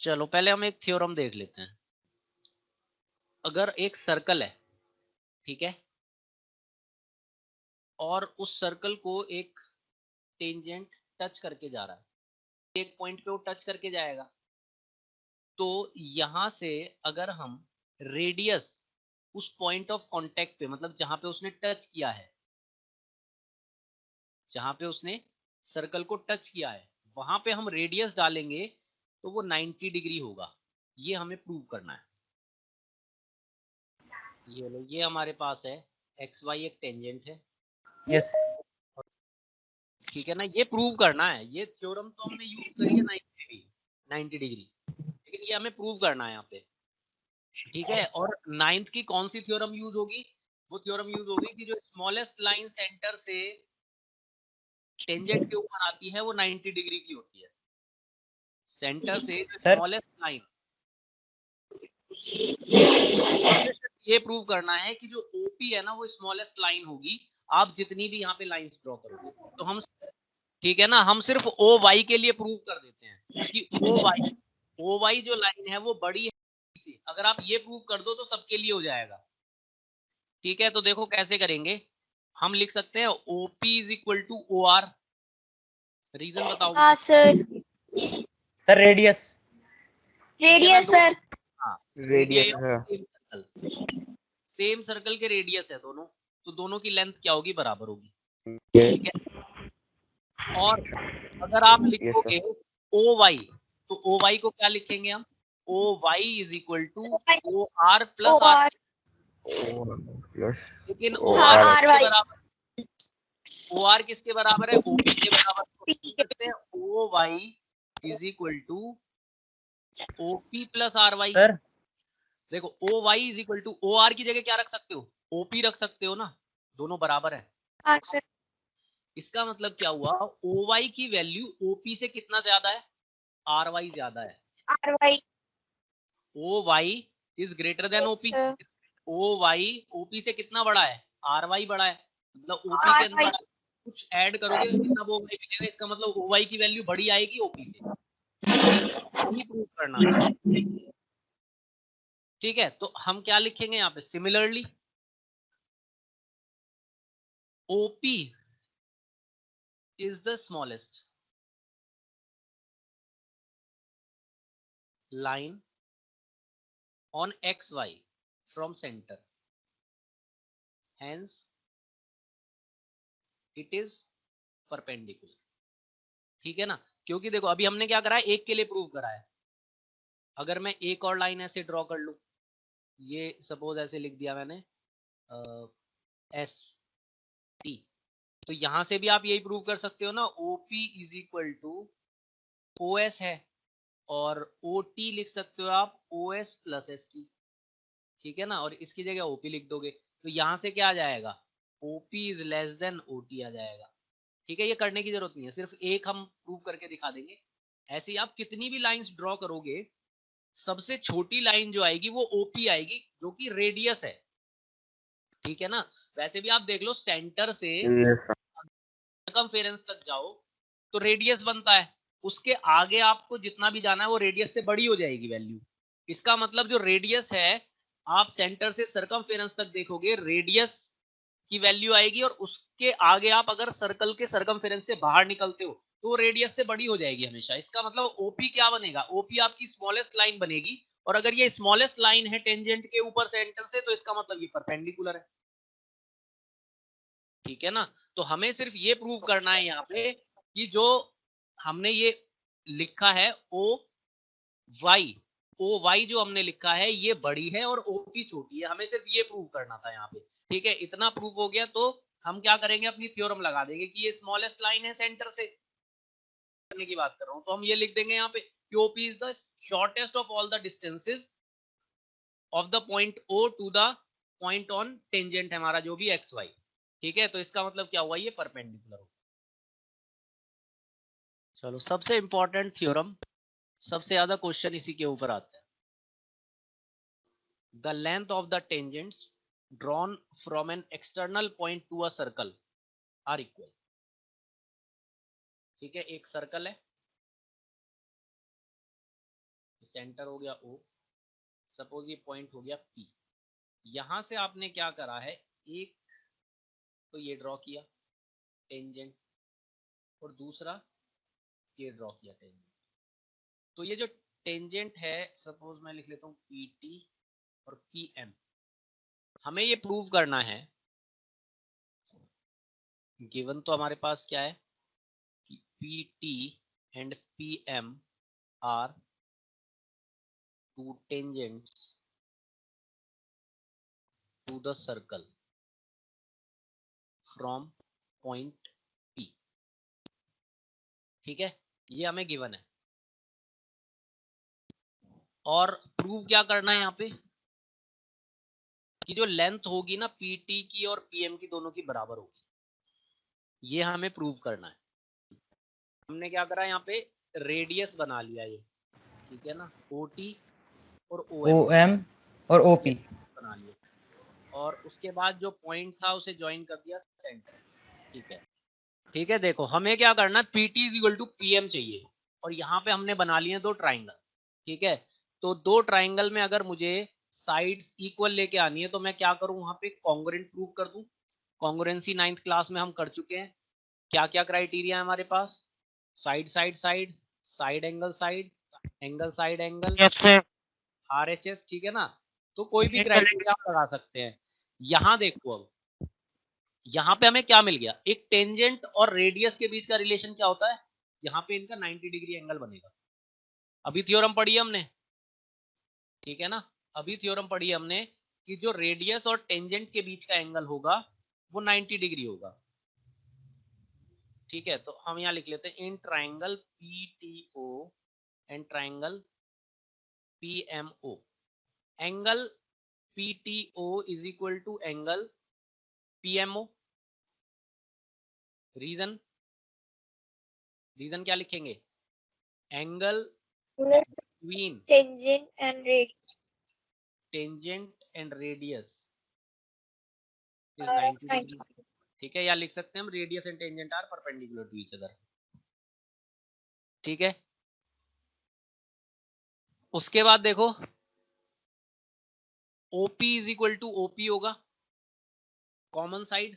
चलो पहले हम एक थ्योरम देख लेते हैं। अगर एक सर्कल है, ठीक है, और उस सर्कल को एक टेंजेंट टच करके जा रहा है, एक पॉइंट पे वो टच करके जाएगा, तो यहां से अगर हम रेडियस उस पॉइंट ऑफ कांटेक्ट पे, मतलब जहां पे उसने टच किया है, जहां पे उसने सर्कल को टच किया है, वहां पे हम रेडियस डालेंगे तो वो 90 डिग्री होगा। ये हमें प्रूव करना है। ये लो, ये हमारे पास है एक्स वाई एक टेंजेंट है। यस ठीक है ना, ये प्रूव करना है। ये थ्योरम तो हमने यूज करी है 90 डिग्री, लेकिन ये हमें प्रूव करना है यहाँ पे। ठीक है, और नाइन्थ की कौन सी थ्योरम यूज होगी? वो थ्योरम यूज होगी कि जो स्मॉलेस्ट लाइन सेंटर से टेंजेंट के ऊपर आती है वो 90 डिग्री की होती है। सेंटर से जो सर। स्मॉलेस्ट लाइन, ये प्रूव करना है कि जो ओपी है ना वो स्मॉलेस्ट लाइन होगी, आप जितनी भी यहाँ पे लाइंस ड्रॉ करोगे। तो हम, ठीक है ना, हम सिर्फ ओ वाई के लिए प्रूव कर देते हैं कि ओ वाई जो लाइन है वो बड़ी है। अगर आप ये प्रूव कर दो तो सबके लिए हो जाएगा। ठीक है, तो देखो कैसे करेंगे। हम लिख सकते हैं OP is equal to O R. Reason बताओ। हाँ sir, sir radius radius sir. हाँ, रेडियस सेम सर्कल के रेडियस है दोनों, तो दोनों की लेंथ क्या होगी? बराबर होगी। ठीक है, और अगर आप लिखोगे ओ वाई, तो ओ वाई को क्या लिखेंगे हम? O Y is equal to O R plus R. लेकिन ओ आर किसके बराबर? ओ आर किसके बराबर है? ओपी के बराबर। तो लिख सकते हैं O Y is equal to OP plus R Y. Sir देखो O Y is equal to O R की जगह क्या रख सकते हो? ओपी रख सकते हो ना, दोनों बराबर है। हाँ सर। इसका मतलब क्या हुआ? ओ वाई की वैल्यू ओपी से कितना ज्यादा है? आर वाई ज्यादा है। R Y. O Y is greater than OP. O Y OP से कितना बड़ा है? आर वाई बड़ा है। मतलब ओपी के अंदर कुछ ऐड करोगे तब ओ वाई मिलेगा। इसका मतलब ओ वाई की वैल्यू बड़ी आएगी ओपी से। यही प्रूव करना था। ठीक है, तो हम क्या लिखेंगे यहाँ पे? Similarly OP is the smallest line on xy from center, hence it is perpendicular। ठीक है ना, क्योंकि देखो अभी हमने क्या करा है, एक के लिए प्रूव करा है। अगर मैं एक और लाइन ऐसे ड्रॉ कर लूं, ये सपोज ऐसे लिख दिया मैंने एस टी, तो यहां से भी आप यही प्रूव कर सकते हो ना, OP is equal to O S है, और ओ टी लिख सकते हो आप O S plus S T. ठीक है ना, और इसकी जगह ओपी लिख दोगे, तो यहां से क्या आ जाएगा? OP is less than OT आ जाएगा। ठीक है, ये करने की जरूरत नहीं है, सिर्फ एक हम प्रूव करके दिखा देंगे। ऐसे ही आप कितनी भी लाइंस ड्रॉ करोगे, सबसे छोटी लाइन जो आएगी वो ओपी आएगी, जो कि रेडियस है। ठीक है ना, वैसे भी आप देख लो, सेंटर से सर्कमफेरेंस तक जाओ तो रेडियस बनता है, उसके आगे आपको जितना भी जाना है वो रेडियस से बड़ी हो जाएगी वैल्यू। इसका मतलब जो रेडियस है, आप सेंटर से सर्कमफेरेंस तक देखोगे, रेडियस की वैल्यू आएगी, और उसके आगे आप अगर सर्कल के सर्कमफेरेंस से बाहर निकलते हो तो रेडियस से बड़ी हो जाएगी हमेशा। इसका मतलब ओपी क्या बनेगा? ओपी आपकी स्मॉलेस्ट लाइन बनेगी, और अगर ये स्मॉलेस्ट लाइन है टेंजेंट के ऊपर सेंटर से, तो इसका मतलब ये परपेंडिकुलर है। ठीक है ना, तो हमें सिर्फ ये प्रूव करना है यहाँ पे कि जो हमने ये लिखा है ओ वाई जो हमने लिखा है ये बड़ी है और ओपी छोटी है। हमें सिर्फ ये प्रूव करना था यहाँ पे। ठीक है, इतना प्रूव हो गया तो हम क्या करेंगे? अपनी थ्योरम लगा देंगे कि ये स्मॉलेस्ट लाइन है सेंटर से, करने की बात कर रहा हूँ, तो हम ये लिख देंगे यहाँ पे कि OP is the shortest of all the distances of the point O to the point on tangent है हमारा जो भी एक्स वाई। ठीक है, तो इसका मतलब क्या हुआ? ये परपेंडिकुलर हो। चलो, सबसे इंपॉर्टेंट थ्योरम, सबसे ज्यादा क्वेश्चन इसी के ऊपर आता है। The length of the tangents drawn from an external point to a circle are equal. ठीक है, एक सर्कल है, सेंटर हो गया O, सपोज ये पॉइंट हो गया P। यहां से आपने क्या करा है, एक तो ये ड्रॉ किया टेंजेंट, और दूसरा ये ड्रॉ किया टेंजेंट। तो ये जो टेंजेंट है, सपोज मैं लिख लेता हूँ PT और PM। हमें ये प्रूव करना है, गिवन तो हमारे पास क्या है कि PT and PM are two tangents to the circle from point P। ठीक है, ये हमें गिवन है। और प्रूव क्या करना है यहाँ पे कि जो लेंथ होगी ना PT की और PM की, दोनों की बराबर होगी, ये हमें प्रूव करना है। हमने क्या करा यहाँ पे, रेडियस बना लिया ये, ठीक है ना, OT और OM और OP बना लिया, और उसके बाद जो पॉइंट था उसे ज्वाइन कर दिया सेंटर। ठीक है, ठीक है। देखो हमें क्या करना है, PT is equal to PM चाहिए, और यहाँ पे हमने बना लिए दो ट्राइंगल। ठीक है, तो दो ट्राइंगल में अगर मुझे साइड्स इक्वल लेके आनी है तो मैं क्या करूं, वहां पे कॉन्ग्रुएंट प्रूव कर दूं। कॉन्ग्रुएंसी 9th क्लास में हम कर चुके हैं। क्या क्या क्राइटेरिया है हमारे पास, side side side, side angle side, angle side angle, RHS। ठीक है ना, तो कोई भी क्राइटेरिया आप लगा सकते हैं। यहाँ देखो, अब यहाँ पे हमें क्या मिल गया, एक टेंजेंट और रेडियस के बीच का रिलेशन क्या होता है, यहाँ पे इनका 90 डिग्री एंगल बनेगा। अभी थ्योरम पढ़ी है हमने, ठीक है ना, अभी थ्योरम पढ़ी है हमने कि जो रेडियस और टेंजेंट के बीच का एंगल होगा वो 90 डिग्री होगा। ठीक है, तो हम यहाँ लिख लेते हैं in triangle PTO and triangle PMO, angle PTO is equal to angle PMO। Reason, reason क्या लिखेंगे, angle between tangent and radius tangent and radius is 90 degree. ठीक है, या लिख सकते हैं हम radius and tangent are perpendicular to each other. ठीक है, उसके बाद देखो OP is equal to OP होगा, कॉमन साइड,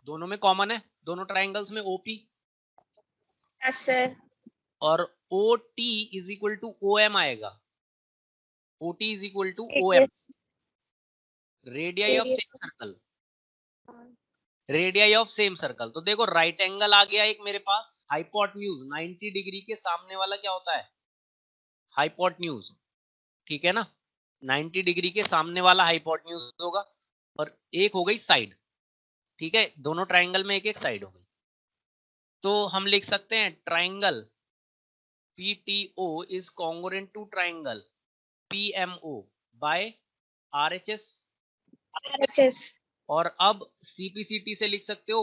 दोनों में कॉमन है, दोनों ट्राइंगल्स में OP। Yes sir. और OT is equal to OM आएगा, OT is equal to OM, radii of same circle, radii of same circle. तो देखो राइट एंगल आ गया एक मेरे पास, हाइपोटेन्यूज 90 डिग्री के सामने वाला क्या होता है, हाइपोटेन्यूज। ठीक है ना, 90 डिग्री के सामने वाला हाइपोटेन्यूज होगा, और एक हो गई साइड। ठीक है, दोनों ट्राइंगल में एक एक साइड हो गई। तो हम लिख सकते हैं triangle PTO is congruent to triangle PMO by RHS। और अब CPCT से लिख सकते हो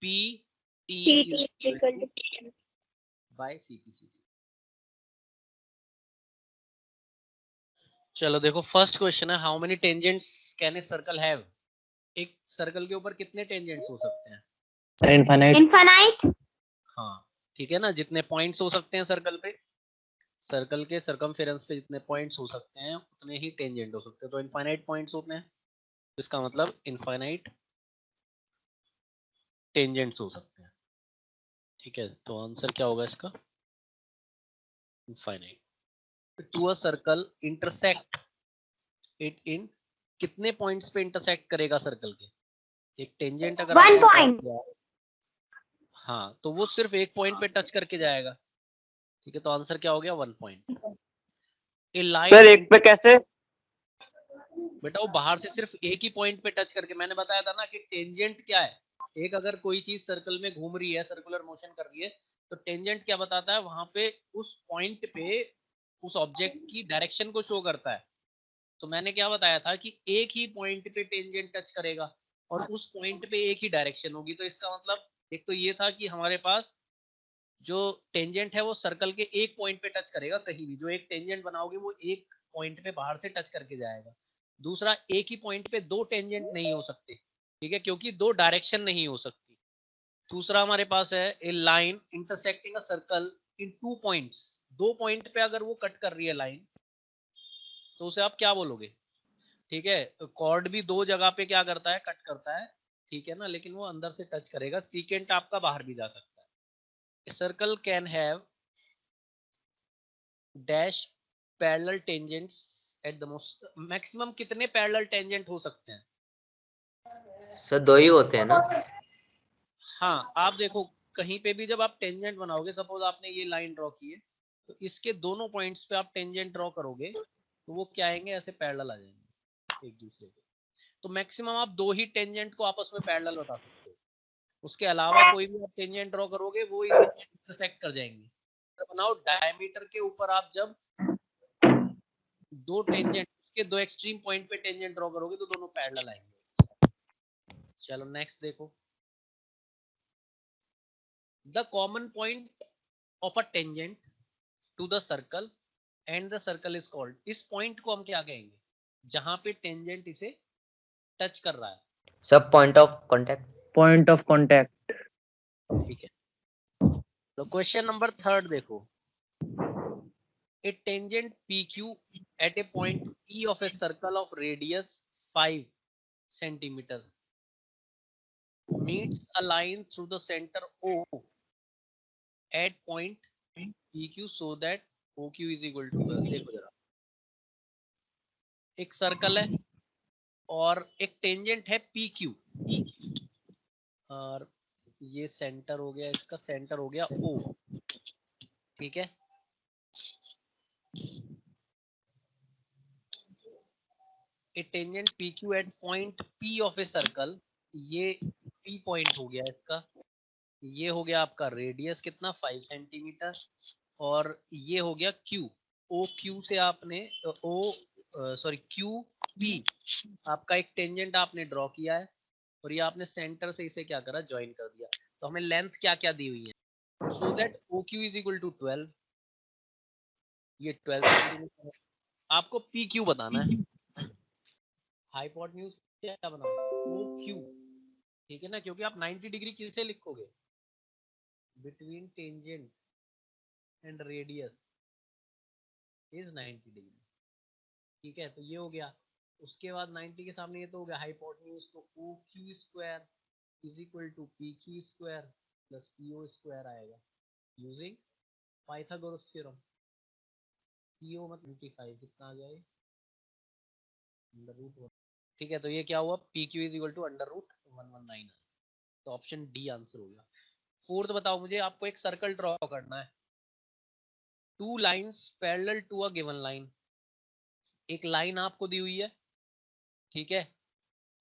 PT बाय CPCT। चलो देखो, फर्स्ट क्वेश्चन है, how many tangents can a circle have. एक सर्कल के ऊपर कितने टेंजेंट्स हो सकते हैं, सर इनफाइनाइट। इनफाइनाइट। हाँ ठीक है ना, जितने पॉइंट्स हो सकते हैं सर्कल पे, सर्कल के सर्कमफेरेंस पे जितने पॉइंट्स हो सकते हैं उतने ही टेंजेंट हो सकते हैं। तो इनफाइनाइट पॉइंट्स होते हैं, तो इसका मतलब इनफाइनाइट टेंजेंट्स हो सकते हैं। ठीक है, तो आंसर क्या होगा इसका, infinite. To a circle intersect it in, कितने पॉइंट्स पे इंटरसेक्ट करेगा सर्कल के, एक टेंजेंट अगर One आपने point. draw किया, हाँ तो वो सिर्फ एक पॉइंट पे टच करके जाएगा। ठीक है, तो आंसर क्या हो गया, 1 पॉइंट। ए लाइन सर एक पे कैसे, बेटा वो बाहर से सिर्फ एक ही पॉइंट पे टच करके, मैंने बताया था ना कि टेंजेंट क्या है, एक अगर कोई चीज सर्कल में घूम रही है, सर्कुलर मोशन कर रही है, तो टेंजेंट क्या बताता है, वहां पे उस पॉइंट पे उस ऑब्जेक्ट की डायरेक्शन को शो करता है। तो मैंने क्या बताया था कि एक ही पॉइंट पे टेंजेंट टच करेगा और उस पॉइंट पे एक ही डायरेक्शन होगी। तो इसका मतलब एक तो ये था कि हमारे पास जो टेंजेंट है वो सर्कल के एक पॉइंट पे टच करेगा, कहीं भी जो एक टेंजेंट बनाओगे वो एक पॉइंट पे बाहर से टच करके जाएगा। दूसरा, एक ही पॉइंट पे दो टेंजेंट नहीं हो सकते, ठीक है, क्योंकि दो डायरेक्शन नहीं हो सकती। दूसरा हमारे पास है a line intersecting a circle in 2 points, 2 point पे अगर वो कट कर रही है लाइन, तो उसे आप क्या बोलोगे? ठीक है, कॉर्ड भी 2 जगह पे क्या करता है, कट करता है, ठीक है ना, लेकिन वो अंदर से टच करेगा, सीकेंट आपका बाहर भी जा सकता है। Circle can have dash parallel tangents at the most, maximum कितने पैरेलल टेंजेंट हो सकते हैं? सर 2 ही होते हैं ना? हाँ, आप देखो कहीं पे भी जब आप टेंजेंट बनाओगे, सपोज आपने ये लाइन ड्रॉ की है, तो इसके दोनों पॉइंट्स पे आप टेंजेंट ड्रॉ करोगे, तो वो क्या आएंगे, ऐसे पैरेलल आ जाएंगे एक दूसरे के। तो मैक्सिमम आप 2 ही टेंजेंट को आपस में पैरेलल बता सकते हो, उसके अलावा कोई भी आप टेंजेंट ड्रॉ करोगे वो इंटरसेक्ट कर जाएंगे। तो बनाओ डायमीटर के ऊपर आप जब 2 टेंजेंट के 2 एक्सट्रीम पॉइंट पे टेंजेंट ड्रॉ करोगे तो दोनों पैरेलल आएंगे। चलो नेक्स्ट देखो, the common point of a tangent to the circle and the circle is called, इस पॉइंट को हम क्या कहेंगे जहां पे टेंजेंट इसे टच कर रहा है? सब point of contact. Point of contact. ठीक है, तो क्वेश्चन नंबर 3 देखो, a tangent PQ at a point P of a circle of radius 5 centimeter meets a line through the center O at point PQ so that OQ is equal to, देखो जरा, एक circle है और एक tangent है PQ, और ये centre हो गया, इसका सेंटर हो गया O, ठीक है। A tangent PQ at point P of a circle, ये P पॉइंट हो गया इसका, ये हो गया आपका रेडियस कितना 5 सेंटीमीटर, और ये हो गया Q, ओ क्यू से आपने क्यू पी आपका एक टेंजेंट आपने ड्रॉ किया है, और ये आपने सेंटर से इसे क्या करा, ज्वाइन कर दिया। तो हमें लेंथ क्या क्या दी हुई है, so that O Q is equal to 12, ये 12 सेंटीमीटर। आपको पी क्यू बताना है, हाइपोटेन्यूज क्या बनाओ, ओ क्यू, ठीक है ना, क्योंकि आप 90 डिग्री किससे लिखोगे, between tangent and radius is 90 degree, ठीक है। तो ये हो गया, उसके बाद 90 के सामने ये तो हो गया हाइपोटेन्यूज, तो O Q square is equal to P Q square plus P O square आएगा using Pythagoras theorem. P O मतलब 25 कितना आ जाए, अंडर रूट 1, ठीक है। तो ये क्या हुआ, P Q is equal to under root 119, तो ऑप्शन डी आंसर हो गया। 4th बताओ मुझे, आपको एक सर्कल ड्रॉ करना है, 2 lines parallel to a given line, एक लाइन आपको दी हुई है, ठीक है।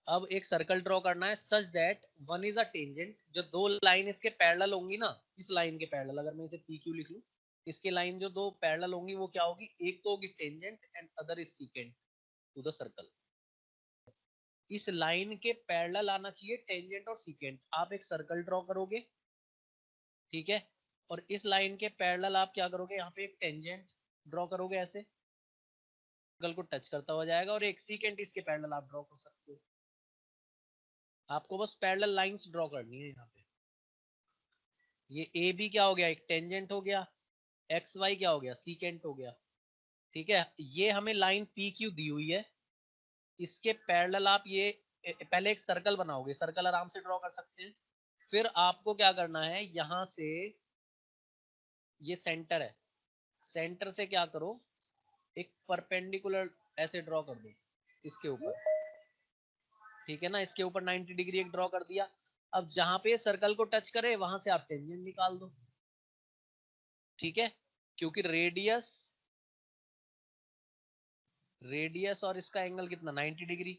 अब एक सर्कल ड्रॉ करना है such that one is a tangent, जो 2 लाइन इसके पैरेलल होंगी ना, इस लाइन के पैरेलल, अगर मैं इसे पी क्यू लिख लूं, इसके लाइन जो 2 पैरेलल होंगी वो क्या होगी, एक तो होगी tangent and other is secant to the circle. इस लाइन के पैरेलल आना चाहिए टेंजेंट और सीकेंट। आप एक सर्कल ड्रॉ करोगे, ठीक है, और इस लाइन के पैरेलल आप क्या करोगे, यहाँ पे एक टेंजेंट ड्रॉ करोगे, ऐसे सर्कल को टच करता हुआ जाएगा, और एक सीकेंट इसके पैरेलल आप ड्रॉ कर सकते हो। आपको बस पैरेलल लाइंस ड्रॉ करनी है यहाँ पे। ये ए बी क्या हो गया, एक टेंजेंट हो गया, एक्स वाई क्या हो गया, सीकेंट हो गया, ठीक है। ये हमें लाइन पी क्यू दी हुई है, इसके पैरेलल आप ये पहले एक सर्कल बनाओगे, सर्कल आराम से ड्रॉ कर सकते हैं। फिर आपको क्या करना है, यहां से ये सेंटर है, सेंटर से क्या करो, एक परपेंडिकुलर ऐसे ड्रॉ कर दो इसके ऊपर, ठीक है ना, इसके ऊपर 90 डिग्री एक ड्रॉ कर दिया। अब जहां पे सर्कल को टच करे वहां से आप टेंजेंट निकाल दो, ठीक है, क्योंकि रेडियस और इसका एंगल कितना 90 डिग्री,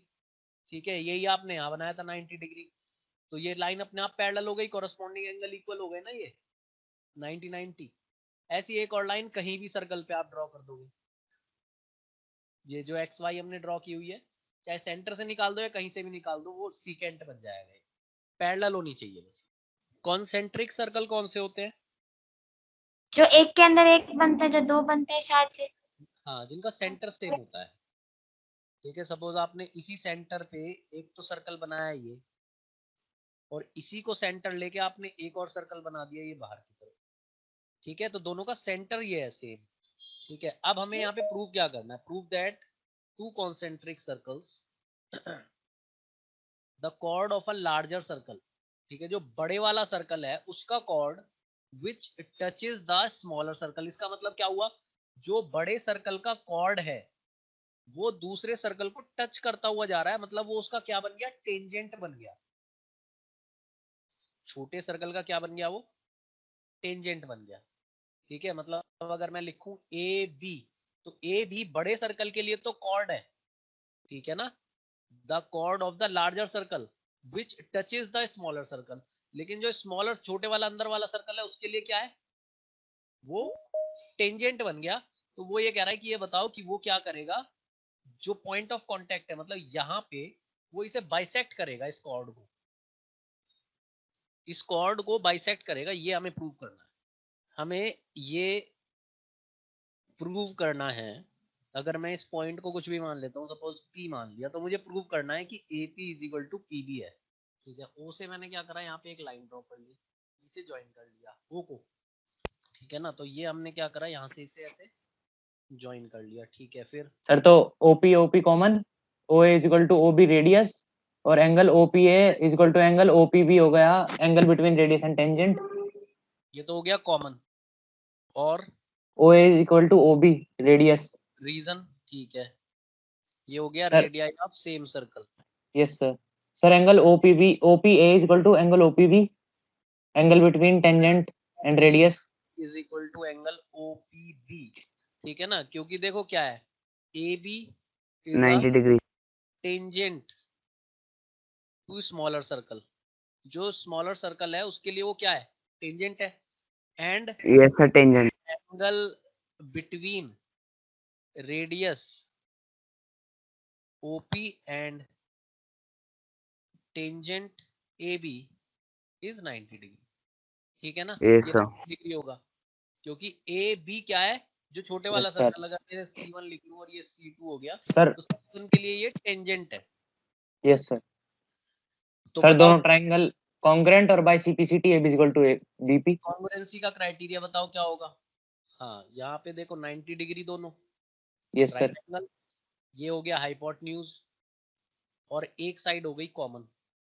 ठीक है, यही आपने यहाँ बनाया था 90 डिग्री, तो ये लाइन अपने आप पैरेलल हो गई, कॉरेस्पॉन्डिंग एंगल इक्वल हो गए ना ये 90 90। ऐसी एक और लाइन कहीं भी सर्कल पे आप ड्रॉ कर दोगे, ये जो एक्स वाई हमने ड्रॉ की हुई है, चाहे सेंटर से निकाल दो या कहीं से भी निकाल दो, वो सीकेंट बन जाएगा, पैरेलल होनी चाहिए बस। कॉन्सेंट्रिक सर्कल कौन से होते हैं, जो एक के अंदर एक बनता है, जो 2 बनते हैं शायद से। हाँ, जिनका सेंटर सेम होता है, ठीक है। सपोज आपने इसी सेंटर पे एक तो सर्कल बनाया ये, और इसी को सेंटर लेके आपने एक और सर्कल बना दिया ये बाहर की तरफ, ठीक है, तो दोनों का सेंटर ये है सेम। ठीक है, अब हमें यहाँ पे प्रूव क्या करना है, prove that two concentric circles the chord of a larger circle, ठीक है, जो बड़े वाला सर्कल है उसका chord which touches the smaller circle. इसका मतलब क्या हुआ, जो बड़े सर्कल का कॉर्ड है वो दूसरे सर्कल को टच करता हुआ जा रहा है, मतलब वो उसका क्या बन गया, टेंजेंट बन गया। छोटे सर्कल का क्या बन गया, वो टेंजेंट बन गया। ठीक है, मतलब अगर मैं लिखूं ए बी, तो ए भी बड़े सर्कल के लिए तो कॉर्ड है, ठीक है ना, the chord of the larger circle which touches the smaller circle. लेकिन जो स्मॉलर छोटे वाला अंदर वाला सर्कल है उसके लिए क्या है, वो टेंजेंट बन गया। तो वो ये कह रहा है कि ये बताओ कि वो क्या करेगा, जो पॉइंट ऑफ कांटेक्ट है मतलब यहाँ पे, वो इसे बाइसेक्ट करेगा, इस कॉर्ड को, इस कॉर्ड को बाइसेक्ट करेगा। ये हमें प्रूव करना है, हमें ये प्रूव करना है। अगर मैं इस पॉइंट को कुछ भी मान लेता हूँ, सपोज P मान लिया, तो मुझे प्रूव करना है कि AP is equal to PB है। ठीक है, O से मैंने क्या करा, यहाँ पे एक लाइन ड्रॉ कर ली, इसे ज्वाइन कर लिया O को। ठीक है ना, तो ये हमने क्या करा, यहाँ से इसे ऐसे ज्वाइन कर लिया। ठीक है, फिर सर तो OP OP common, OA is equal to OB radius, और angle OPA is equal to angle OPB हो गया, angle between radius and tangent. ये तो हो गया कॉमन, और OA is equal to OB radius. Reason, ठीक है, ये हो गया sir radii of same circle. Yes sir. Sir angle OPB OPA is equal to angle OPB, angle between tangent and radius is equal to angle OPB। ठीक है ना, क्योंकि देखो क्या है, AB is 90 degree. Tangent to smaller circle. जो smaller circle है उसके लिए वो क्या है, टेंजेंट है। And yes sir, tangent. Angle between radius OP and tangent AB is 90 degree. ठीक है ना, यस ये सर। 90 डिग्री होगा, क्योंकि AB क्या है, जो छोटे वाला यस सर। सर्कल, अगर मैं C1 लिख लूं और ये C2 हो गया, सर तो C1 के लिए ये टेंजेंट है। Yes sir. तो सर बताओ दोनों ट्रायंगल कॉन्ग्रुएंट और by CPCT AB is equal to BP। Congruency का क्राइटेरिया बताओ क्या होगा। हाँ, यहाँ पे देखो 90 डिग्री दोनों, यस राइट सर। एंगल, ये हो गया हाइपोटेन्यूज, और एक साइड हो गई कॉमन,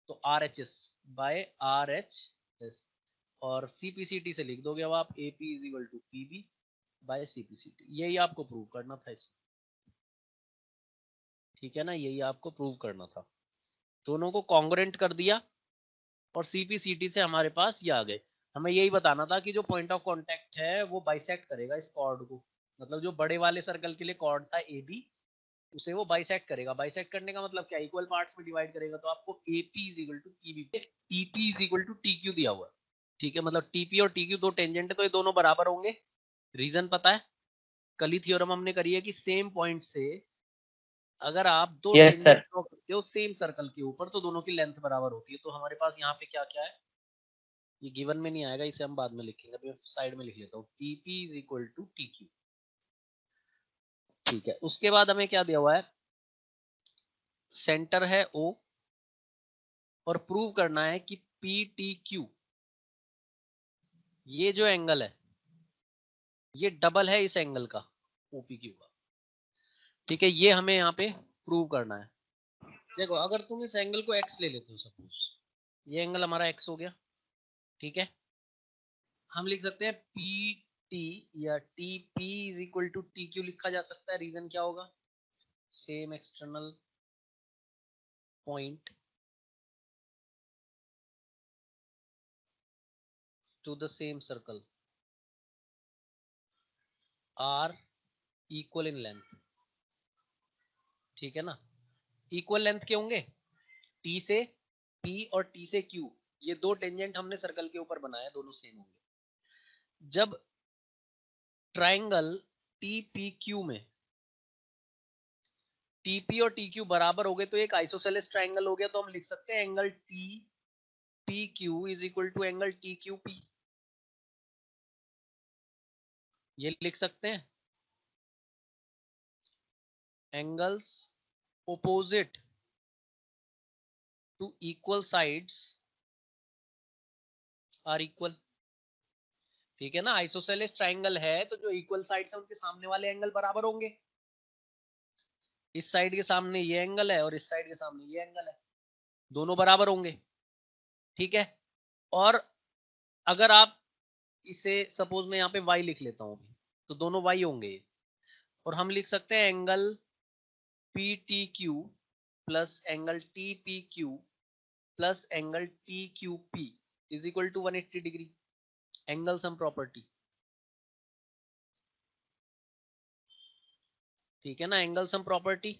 तो RHS बाय RHS, और CPCT से लिख दोगे अब आप AP is equal to PB by CPCT। यही आपको प्रूव करना था इसमें। ठीक है ना, यही आपको प्रूव करना था। दोनों को कॉन्ग्रुएंट कर दिया और CPCT से हमारे पास ये आ गए। हमें यही बताना था कि जो पॉइंट ऑफ कांटेक्ट है वो बाइसेक्ट करेगा इस कॉर्ड को, मतलब जो बड़े वाले सर्कल के लिए कॉर्ड था AB, उसे वो बाइसेक्ट करेगा। बाइसेक्ट करने का मतलब क्या, इक्वल पार्ट्स में डिवाइड करेगा। तो आपको AP is equal to PB पे TP is equal to TQ दिया हुआ है। ठीक है, मतलब TP और TQ दो टेंजेंट है, तो ये दोनों बराबर होंगे। रीजन पता है, कल ही थ्योरम हमने करी है कि सेम पॉइंट से अगर आप दो यस टेंजेंट सर। ड्रॉ करते हो सेम सर्कल के ऊपर, तो दोनों की लेंथ बराबर होती है। तो हमारे पास यहाँ पे क्या क्या है, ये गिवन में नहीं आएगा, इसे हम बाद में लिखेंगे, अभी साइड में लिख लेता हूँ, TP is equal to TQ। ठीक है, उसके बाद हमें क्या दिया हुआ है, सेंटर है O, और प्रूव करना है कि PTQ, ये जो एंगल है ये डबल है इस एंगल का, OPQ का। ठीक है, ये हमें यहाँ पे प्रूव करना है। देखो, अगर तुम इस एंगल को x ले लेते हो, सपोज ये एंगल हमारा x हो गया, ठीक है, हम लिख सकते हैं PT या TP is equal to TQ लिखा जा सकता है। रीजन क्या होगा, same external point to the same circle are equal in length। ठीक है ना, इक्वल लेंथ के होंगे, T से P और T से Q, ये दो टेंजेंट हमने सर्कल के ऊपर बनाया, दोनों सेम होंगे। जब ट्राइंगल TPQ में TP और TQ बराबर हो गए तो एक आइसोसेलेस ट्राइंगल हो गया। तो हम लिख सकते हैं angle TPQ is equal to angle TQP, ये लिख सकते हैं। Angles opposite to equal sides are equal। ठीक है ना, आइसोसेलेस ट्राइंगल है तो जो इक्वल साइड्स है उनके सामने वाले एंगल बराबर होंगे। इस साइड के सामने ये एंगल है और इस साइड के सामने ये एंगल है, दोनों बराबर होंगे। ठीक है, और अगर आप इसे सपोज मैं यहाँ पे y लिख लेता हूँ तो दोनों y होंगे, और हम लिख सकते हैं angle PTQ plus angle TPQ plus angle TQP is equal to 180 degree, angle sum property. ठीक है ना, एंगल सम प्रॉपर्टी।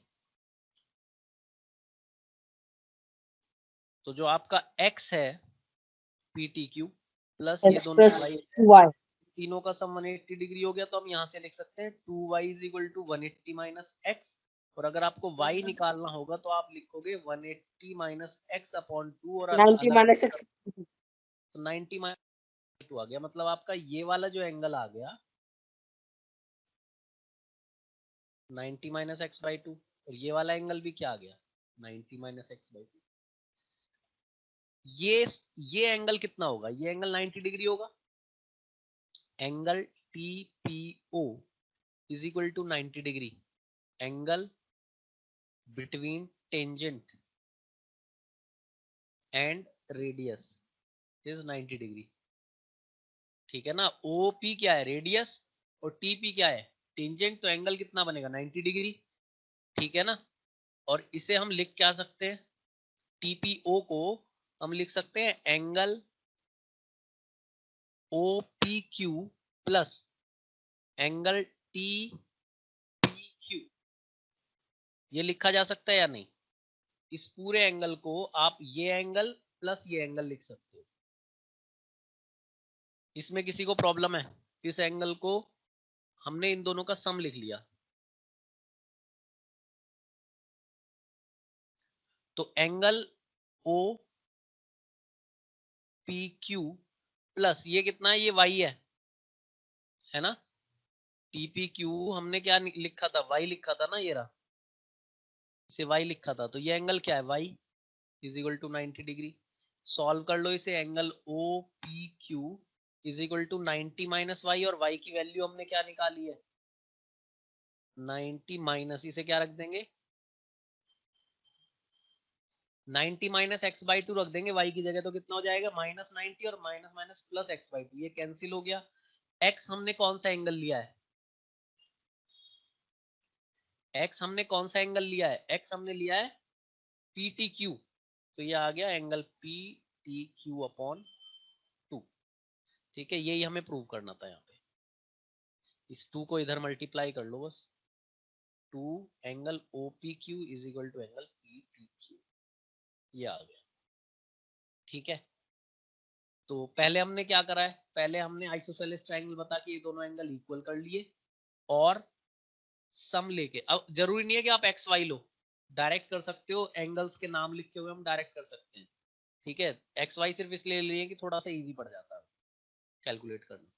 तो जो आपका x है PTQ प्लस ये दोनों y, तीनों का सम 180 डिग्री हो गया, तो हम यहाँ से लिख सकते हैं 2y is equal to 180 minus x, और अगर आपको y निकालना होगा तो आप लिखोगे 180 माइनस एक्स अपॉन 2, और 90 माइनस एक्स तो 90 माइनस 2 आ गया। मतलब आपका ये वाला जो एंगल आ गया 90 माइनस एक्स बाई 2, और ये वाला एंगल भी क्या आ गया 90 माइनस एक्स बाई 2। ये एंगल कितना होगा, ये एंगल 90 डिग्री होगा। Angle TPO is equal to 90 degree, angle between tangent and radius is 90 degree. ठीक है ना, OP क्या है रेडियस और TP क्या है टेंजेंट, तो एंगल कितना बनेगा 90 डिग्री। ठीक है ना, और इसे हम लिख क्या सकते हैं, TPO को हम लिख सकते हैं angle OPQ plus angle TPQ। ये लिखा जा सकता है या नहीं, इस पूरे एंगल को आप ये एंगल प्लस ये एंगल लिख सकते हो। इसमें किसी को प्रॉब्लम है, इस एंगल को हमने इन दोनों का सम लिख लिया, तो एंगल OPQ प्लस ये कितना है, ये y है ना, TPQ हमने क्या लिखा था, y लिखा था ना, ये रहा, इसे y लिखा था, तो ये एंगल क्या है y is equal to 90 degree. Solve कर लो इसे, angle OPQ is equal to 90 minus Y, और y की वैल्यू हमने क्या निकाली है 90 माइनस, इसे क्या रख देंगे 90 माइनस एक्स बाई 2 रख देंगे y की जगह, तो कितना हो जाएगा माइनस 90 और minus minus plus x by 2, ये कैंसिल हो गया। x हमने कौन सा एंगल लिया है, x हमने कौन सा एंगल लिया है, x हमने लिया है PTQ, तो ये आ गया एंगल PTQ अपॉन 2। ठीक है, यही हमें प्रूव करना था। यहाँ पे इस 2 को इधर मल्टीप्लाई कर लो बस, 2 angle OPQ is equal to angle PTQ, ये आ गया। ठीक है, तो पहले हमने क्या करा है, पहले हमने आइसोसेलेस ट्रायंगल बता के ये दोनों एंगल इक्वल कर लिए, और सम लेके, अब जरूरी नहीं है कि आप एक्स वाई लो, डायरेक्ट कर सकते हो, एंगल्स के नाम लिखे हुए हम डायरेक्ट कर सकते हैं। ठीक है, एक्स वाई सिर्फ इसलिए लिए कि थोड़ा सा इजी पड़ जाता है कैलकुलेट करना।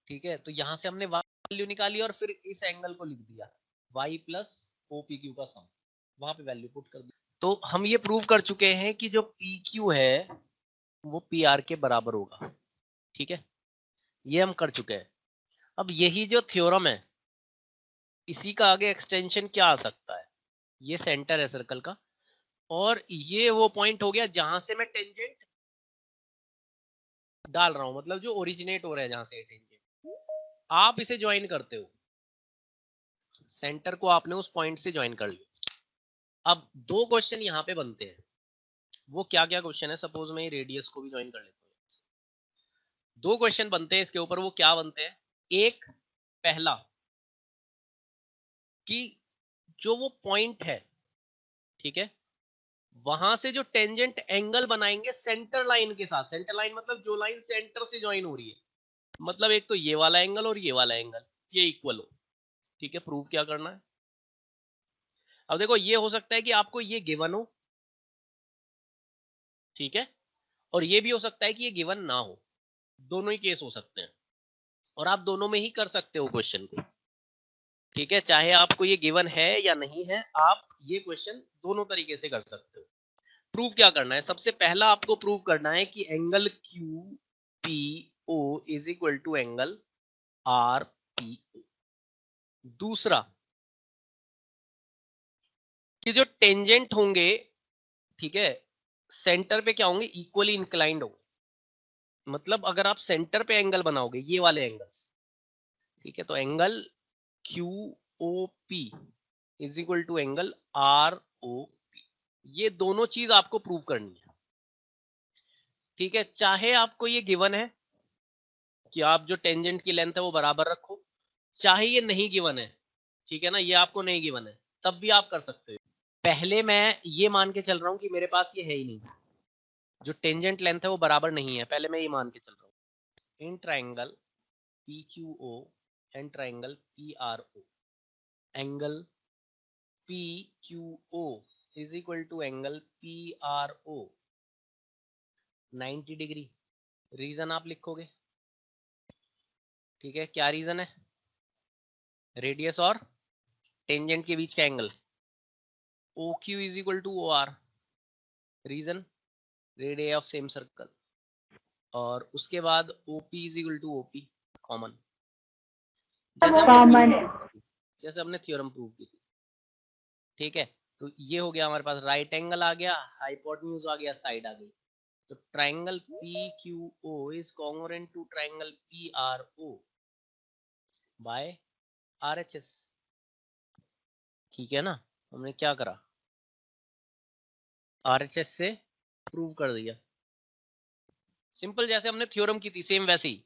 ठीक है, तो यहाँ से हमने वैल्यू निकाली और फिर इस एंगल को लिख दिया y प्लस OPQ का सम, वहां पे वैल्यू पुट कर दी। तो हम ये प्रूव कर चुके हैं कि जो PQ है वो PR के बराबर होगा। ठीक है, ये हम कर चुके हैं। अब यही जो थ्योरम है इसी का आगे एक्सटेंशन क्या आ सकता है, ये सेंटर है सर्कल का, और ये वो पॉइंट हो गया जहां से मैं टेंजेंट डाल रहा हूं, मतलब जो ओरिजिनेट हो रहा है जहां से टेंजेंट, आप इसे ज्वाइन करते हो, सेंटर को आपने उस पॉइंट से ज्वाइन कर लिया। अब दो क्वेश्चन यहाँ पे बनते हैं, वो क्या क्या क्वेश्चन है, सपोज मैं रेडियस को भी ज्वाइन कर लेता हूँ। दो क्वेश्चन बनते हैं इसके ऊपर, वो क्या बनते हैं, एक पहला कि जो वो पॉइंट है, ठीक है, वहां से जो टेंजेंट एंगल बनाएंगे सेंटर लाइन के साथ, सेंटर लाइन मतलब जो लाइन सेंटर से ज्वाइन हो रही है, मतलब एक तो ये वाला एंगल और ये वाला एंगल ये इक्वल हो। ठीक है, प्रूव क्या करना है, अब देखो ये हो सकता है कि आपको ये गिवन हो, ठीक है, और ये भी हो सकता है कि ये गिवन ना हो, दोनों ही केस हो सकते हैं, और आप दोनों में ही कर सकते हो क्वेश्चन को। ठीक है, चाहे आपको ये गिवन है या नहीं है, आप ये क्वेश्चन दोनों तरीके से कर सकते हो। प्रूव क्या करना है, सबसे पहला आपको प्रूव करना है कि angle QPO O is equal to angle R P O. दूसरा कि जो टेंजेंट होंगे, ठीक है, सेंटर पे क्या होंगे, इक्वली इंक्लाइंड होंगे। मतलब अगर आप सेंटर पे एंगल बनाओगे, ये वाले एंगल्स, ठीक है, तो angle Q O P is equal to angle R O P. ये दोनों चीज आपको प्रूव करनी है, ठीक है। चाहे आपको ये गिवन है कि आप जो टेंजेंट की लेंथ है वो बराबर रखो, चाहे ये नहीं गिवन है, ठीक है ना, ये आपको नहीं गिवन है, तब भी आप कर सकते हो। पहले मैं ये मान के चल रहा हूं कि मेरे पास ये है ही नहीं, जो टेंजेंट लेंथ है वो बराबर नहीं है, पहले मैं ये मान के चल रहा हूँ। In triangle P Q O and triangle P R O, angle P Q O is equal to angle P R O 90 degree. Reason आप लिखोगे, ठीक है, क्या रीजन है, रेडियस और टेंजेंट के बीच का angle, O Q is equal to O R, reason radius of same circle, और उसके बाद OP is equal to OP common, जैसे हमने थ्योरम प्रूव की थी, ठीक है। तो ये हो गया हमारे पास, राइट एंगल आ गया, हाइपोटेन्यूज आ गया, साइड आ गई। तो triangle P Q O is congruent to triangle P R O by R H S, ठीक है ना। हमने क्या करा, आर एच एस से प्रूव कर दिया, सिंपल, जैसे हमने थ्योरम की थी सेम वैसे ही,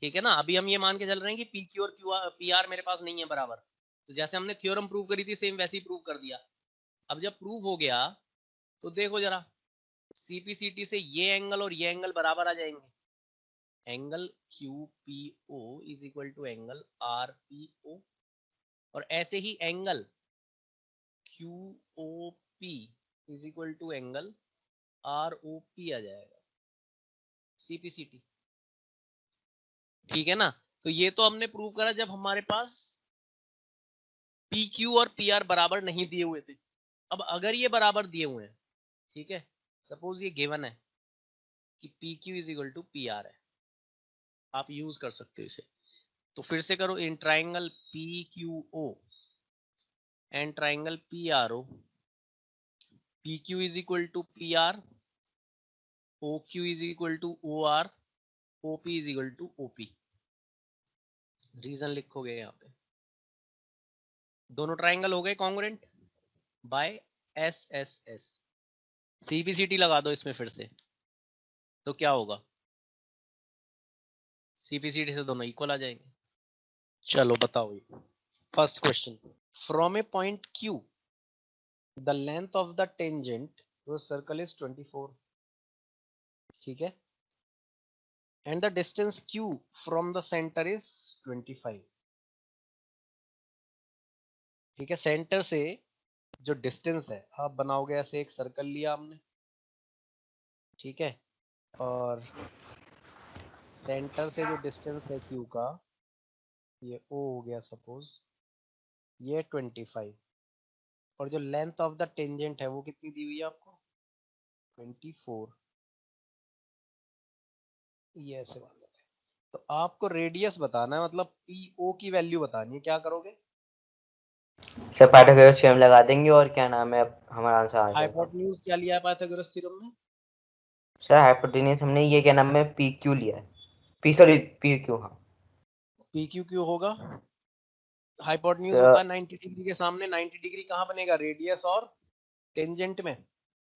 ठीक है ना। अभी हम ये मान के चल रहे हैं कि पी क्यू और पी आर मेरे पास नहीं है बराबर, तो जैसे हमने थ्योरम प्रूव करी थी सेम वैसे ही प्रूव कर दिया। अब जब प्रूव हो गया तो देखो जरा, सीपीसीटी से ये एंगल और ये एंगल बराबर आ जाएंगे, angle Q P O is equal to angle R P O, और ऐसे ही angle Q O P is equal to angle R O P आ जाएगा, सीपीसीटी, ठीक है ना। तो ये तो हमने प्रूव करा जब हमारे पास पी क्यू और पी आर बराबर नहीं दिए हुए थे। अब अगर ये बराबर दिए हुए हैं, ठीक है, सपोज ये गिवन है कि P Q is equal to P R है, आप यूज कर सकते हो इसे। तो फिर से करो, in triangle P Q O and triangle P R O, P Q is equal to P R, O Q is equal to O R, O P is equal to O P. Reason लिखोगे यहाँ पे, दोनों triangle हो गए congruent by S S S. CPCT लगा दो इसमें फिर से, तो क्या होगा, सीपीसीटी से दोनों इक्वल आ जाएंगे। चलो बताओ, ये first question, from a point Q the length of the tangent to circle is 24, ठीक है, and the distance Q from the centre is 25, ठीक है। सेंटर से जो डिस्टेंस है, आप बनाओगे ऐसे एक सर्कल लिया हमने, ठीक है, और सेंटर से जो डिस्टेंस है क्यू का, ये ओ हो गया सपोज, ये 25, और जो लेंथ ऑफ द टेंजेंट है वो कितनी दी हुई है आपको, 24, ये ऐसे मान लेते हैं। तो आपको रेडियस बताना है, मतलब पी ओ की वैल्यू बतानी है, क्या करोगे, सर पाइथागोरस थ्योरम लगा देंगे और क्या नाम है, हमारा आंसर आ जाएगा। हाइपोटेन्यूज क्या लिया है पाइथागोरस थ्योरम में, सर हाइपोटेन्यूज हमने ये क्या नाम है पी क्यू लिया है, पी सॉरी पी क्यू, हाँ पी क्यू क्यू होगा, हाइपोटेन्यूज सर। होता है 90 डिग्री के सामने, 90 डिग्री कहाँ बनेगा, रेडियस और टेंजेंट में,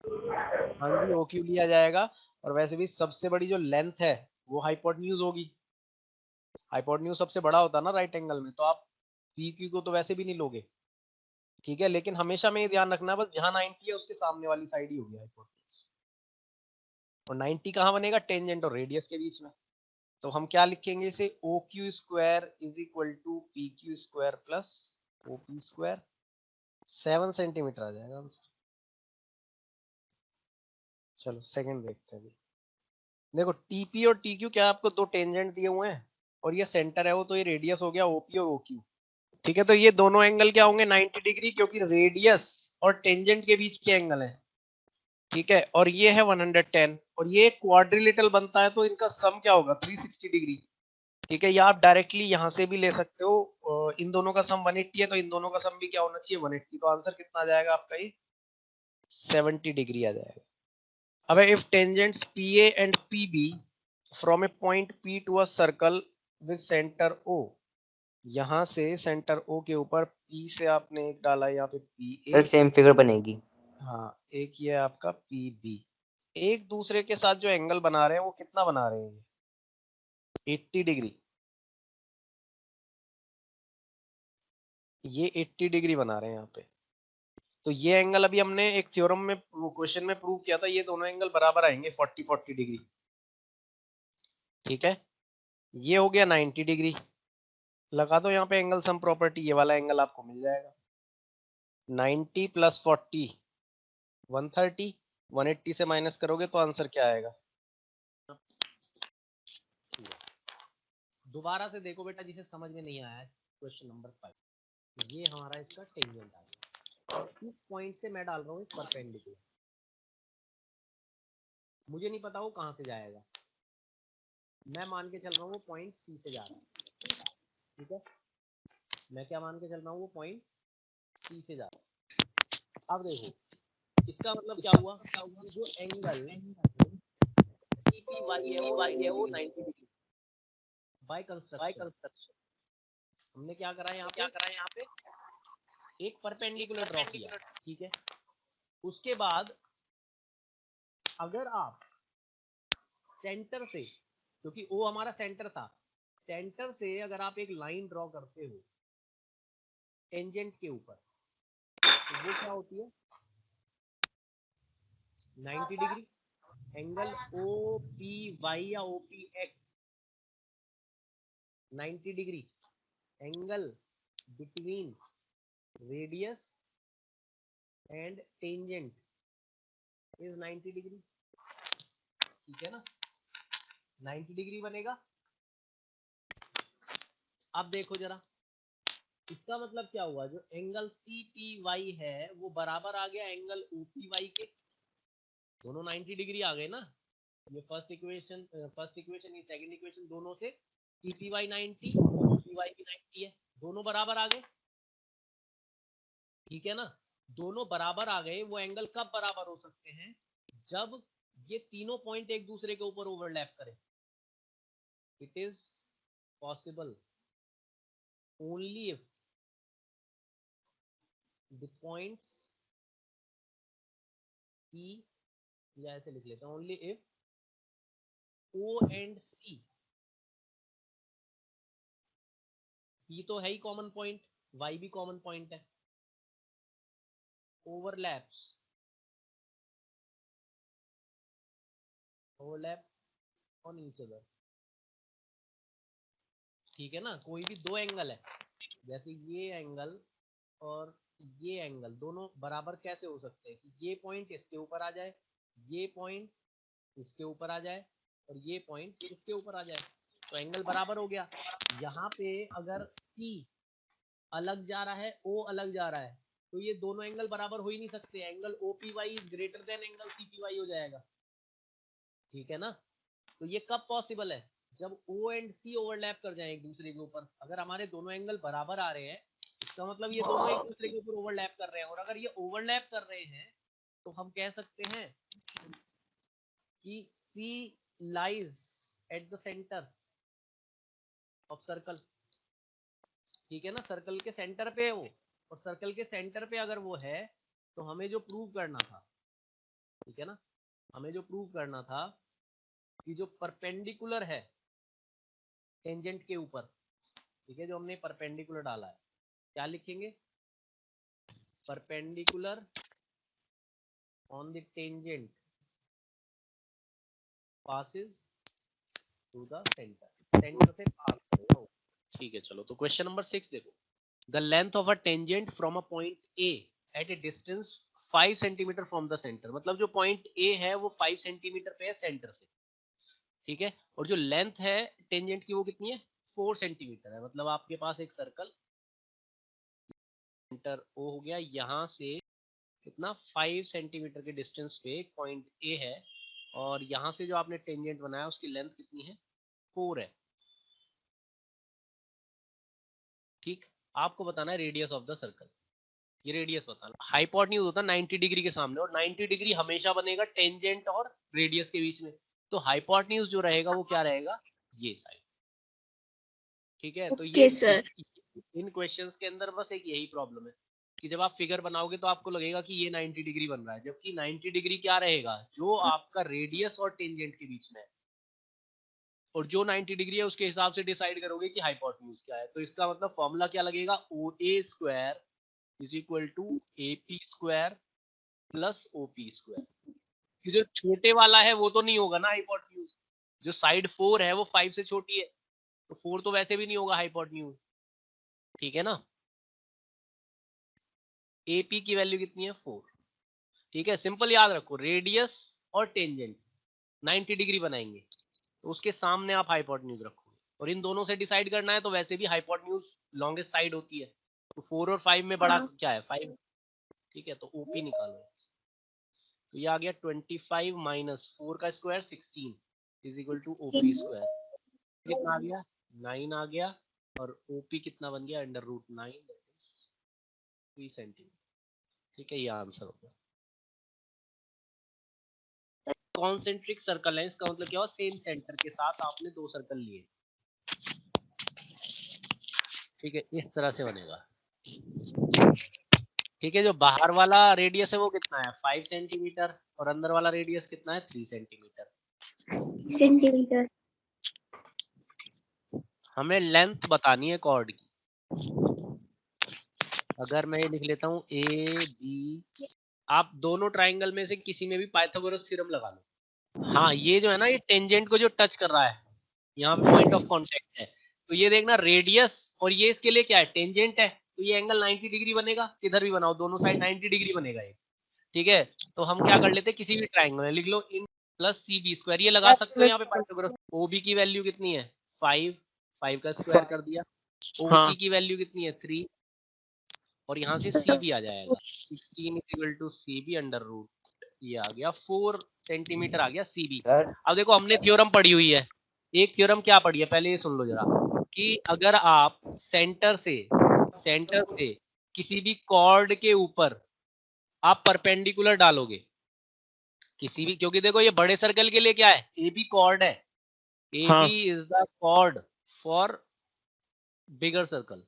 हाँ जी, ओ क्यू लिया जाएगा। और वैसे भी सबसे बड़ी जो लेंथ है वो हाइपोटेन्यूज होगी, हाइपोटेन्यूज सबसे बड़ा होता है ना राइट एंगल में, तो आप पी क्यू को तो वैसे भी नहीं लोगे, ठीक है। लेकिन हमेशा में ये ध्यान रखना, बस जहां 90 है उसके सामने वाली साइड ही होगी हाइपोटेन्यूज, और 90 कहाँ बनेगा, टेंजेंट और रेडियस के बीच में। तो हम क्या लिखेंगे इसे, O Q square is equal to P Q square plus O P square, 7 centimetre आ जाएगा आंसर। चलो सेकंड देखते हैं। देखो टीपी और टीक्यू क्या आपको दो टेंजेंट दिए हुए हैं, और ये सेंटर है वो, तो ये रेडियस हो गया ओपी और ओक्यू, ठीक है। तो ये दोनों एंगल क्या होंगे, 90 डिग्री, क्योंकि रेडियस और टेंजेंट के बीच के एंगल है, ठीक है, और ये है 110 और ये क्वाड्रिलेटरल बनता है तो इनका सम क्या होगा 360 डिग्री। ठीक है, या आप डायरेक्टली यहाँ से भी ले सकते हो, इन दोनों का सम 180 है तो इन दोनों का सम भी क्या होना चाहिए 180, तो आंसर कितना आ जाएगा आपका ये 70 डिग्री आ जाएगा। अब if tangents PA and PB from a point P to a circle with centre O, यहाँ से सेंटर O के ऊपर P से आपने एक डाला यहाँ पे सर PA, सेम फिगर बनेगी। हाँ एक ये आपका PB, एक दूसरे के साथ जो एंगल बना रहे हैं वो कितना बना रहे हैं 80 डिग्री, ये 80 डिग्री बना रहे हैं यहाँ पे। तो ये एंगल अभी हमने एक थ्योरम में क्वेश्चन में प्रूव किया था, ये दोनों एंगल बराबर आएंगे 40 डिग्री। ठीक है, ये हो गया 90 डिग्री, लगा दो यहाँ पे एंगल सम प्रॉपर्टी, ये वाला एंगल आपको मिल जाएगा 90 प्लस 40 130, 180 से माइनस करोगे तो आंसर क्या आएगा। दोबारा से देखो बेटा, जिसे समझ में नहीं आया क्वेश्चन नंबर 5, ये हमारा इसका टेंजेंट आ गया और इस पॉइंट से मैं डाल रहा हूँ परपेंडिकुलर, मुझे नहीं पता वो कहाँ से जाएगा, मैं मान के चल रहा हूँ वो पॉइंट C से जा रहा है। ठीक है, मैं क्या मान के चल रहा हूँ वो पॉइंट C से जा रहा है। अब देखो इसका मतलब क्या हुआ, जो एंगल CPY है वो 90 डिग्री बाय कंस्ट्रक्शन। हमने क्या करा यहाँ पे एक परपेंडिकुलर ड्रॉ किया। ठीक है, उसके बाद अगर आप सेंटर से, क्योंकि O हमारा सेंटर था, सेंटर से अगर आप एक लाइन ड्रॉ करते हो टेंजेंट के ऊपर तो वो क्या होती है 90 डिग्री। एंगल OPY या OPX 90 degree, angle between radius and tangent is 90 degree. ठीक है ना, 90 डिग्री बनेगा। अब देखो जरा, इसका मतलब क्या हुआ, जो एंगल CPY है वो बराबर आ गया एंगल OPY के, दोनों 90 डिग्री आ गए ना। ये फर्स्ट इक्वेशन ये सेकंड इक्वेशन, दोनों से CPY 90 OPY भी 90 है, दोनों बराबर आ गए। ठीक है ना, दोनों बराबर आ गए। वो एंगल कब बराबर हो सकते हैं, जब ये तीनों पॉइंट एक दूसरे के ऊपर ओवरलैप करें। It is possible only if the points E, या ऐसे लिख लेते हैं, only if O and C, P तो है ही कॉमन पॉइंट, Y भी कॉमन पॉइंट है, ओवरलैप ऑन ईच अदर। ठीक है ना, कोई भी दो एंगल है, जैसे ये एंगल और ये एंगल, दोनों बराबर कैसे हो सकते हैं कि ये पॉइंट इसके ऊपर आ जाए, ये पॉइंट इसके ऊपर आ जाए और ये पॉइंट इसके ऊपर आ जाए, तो एंगल बराबर हो गया। यहाँ पे अगर C अलग जा रहा है, O अलग जा रहा है, तो ये दोनों एंगल बराबर हो ही नहीं सकते, angle OPY is greater then angle CPY हो जाएगा। ठीक है ना, तो ये कब पॉसिबल है, जब O एंड C ओवरलैप कर जाए एक दूसरे के ऊपर। अगर हमारे दोनों एंगल बराबर आ रहे हैं, इसका मतलब ये दोनों एक दूसरे के ऊपर ओवरलैप कर रहे हैं, और अगर ये ओवरलैप कर रहे हैं तो हम कह सकते हैं कि C lies at the center of circle। ठीक है ना, सर्कल के सेंटर पे है वो, और सर्कल के सेंटर पे अगर वो है तो हमें जो प्रूव करना था, ठीक है ना, हमें जो प्रूव करना था कि जो परपेंडिकुलर है टेंजेंट के ऊपर, ठीक है, जो हमने परपेंडिकुलर डाला है, क्या लिखेंगे, perpendicular on the tangent passes to the center, centre से पास करेगा। ठीक है, चलो तो क्वेश्चन नंबर 6 देखो, the length of a tangent from a point A at a distance 5 centimetre from the center, मतलब जो पॉइंट A है वो 5 सेंटीमीटर पे है सेंटर से। ठीक है, और जो लेंथ है टेंजेंट की वो कितनी है 4 सेंटीमीटर है, मतलब आपके पास एक सर्कल सेंटर O हो गया, यहाँ से कितना 5 सेंटीमीटर के डिस्टेंस पे एक पॉइंट ए है और यहाँ से जो आपने टेंजेंट बनाया उसकी लेंथ कितनी है 4 है। ठीक, आपको बताना है रेडियस ऑफ द सर्कल, ये रेडियस बताना। हाइपोटेन्यूज होता है 90 डिग्री के सामने और 90 डिग्री हमेशा बनेगा टेंजेंट और रेडियस के बीच में, तो हाइपोटेन्यूज जो रहेगा वो क्या रहेगा, ये साइड। ठीक है, तो ये इन क्वेश्चंस के अंदर बस एक यही प्रॉब्लम है कि जब आप फिगर बनाओगे तो आपको लगेगा कि ये 90 डिग्री बन रहा है, जबकि 90 डिग्री क्या रहेगा, जो आपका रेडियस और टेंजेंट के बीच में है, और जो 90 डिग्री है उसके हिसाब से डिसाइड करोगे कि हाइपोटेन्यूज क्या है। तो इसका मतलब फॉर्मूला क्या लगेगा, OA square is equal to AP square plus OP square. कि जो छोटे वाला है वो तो नहीं होगा ना हाइपोटेन्यूज, जो साइड 4 है वो 5 से छोटी है, तो 4 तो वैसे भी नहीं होगा हाइपोटेन्यूज। ठीक है ना, AP की वैल्यू कितनी है 4। ठीक है, सिंपल याद रखो, रेडियस और टेंजेंट 90 डिग्री बनाएंगे तो उसके सामने आप हाइपोटेन्यूज रखोगे, और इन दोनों से डिसाइड करना है तो वैसे भी हाइपोटेन्यूज लॉन्गेस्ट साइड होती है, तो 4 और 5 में बड़ा क्या है 5। ठीक है, तो OP निकालो, तो ये आ गया 25 माइनस 4 का square 16 is equal to OP square, कितना आ गया 9 आ गया, और OP कितना बन गया अंडर रूट 9 3 सेंटीमीटर। ठीक है, ये आंसर हो गया। कॉन्सेंट्रिक सर्कल है, इसका मतलब क्या हुआ, सेम सेंटर के साथ आपने 2 सर्कल लिए। ठीक है, इस तरह से बनेगा। ठीक है, जो बाहर वाला रेडियस है वो कितना है 5 सेंटीमीटर और अंदर वाला रेडियस कितना है 3 सेंटीमीटर। हमें लेंथ बतानी है कॉर्ड की। अगर मैं ये लिख लेता हूँ AB, आप दोनों ट्राइंगल में से किसी में भी पाइथागोरस थ्योरम लगा लो। हाँ, ये जो है ना, ये टेंजेंट को जो टच कर रहा है, यहाँ पे पॉइंट ऑफ कांटेक्ट है, तो ये देखना रेडियस और ये इसके लिए क्या है टेंजेंट है, तो ये एंगल 90 डिग्री बनेगा, किधर भी बनाओ दोनों साइड 90 डिग्री बनेगा ये। ठीक है, तो हम क्या कर लेते हैं, किसी भी ट्राइंगल में लिख लो इन प्लस CB स्क्वायर, ये लगा सकते हो यहाँ पे पाइथागोरस। OB की वैल्यू कितनी है 5 का स्क्वायर कर दिया, OC की वैल्यू कितनी है 3, और यहाँ से CB आ जाएगा 16 equal to CB under root, ये आ गया 4 सेंटीमीटर आ गया CB। अब देखो हमने थ्योरम पढ़ी हुई है, एक थ्योरम क्या पढ़ी है पहले ये सुन लो जरा, कि अगर आप सेंटर से किसी भी कॉर्ड के ऊपर आप परपेंडिकुलर डालोगे किसी भी, क्योंकि देखो ये बड़े सर्कल के लिए क्या है AB कॉर्ड है, AB is the chord for bigger circle.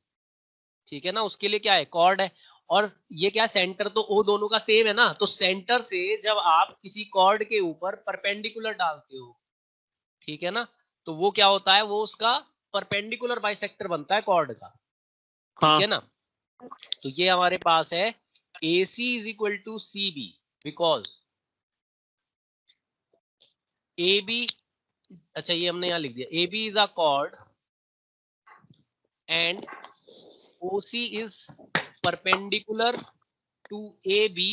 ठीक है ना, उसके लिए क्या है कॉर्ड है, और ये क्या सेंटर तो O दोनों का सेम है ना, तो सेंटर से जब आप किसी कॉर्ड के ऊपर परपेंडिकुलर डालते हो, ठीक है ना, तो वो क्या होता है, वो उसका परपेंडिकुलर बाइसेक्टर बनता है कॉर्ड का। ठीक है ना, तो ये हमारे पास है AC is equal to CB because AB, अच्छा ये हमने यहाँ लिख दिया, AB is a chord and OC is perpendicular to AB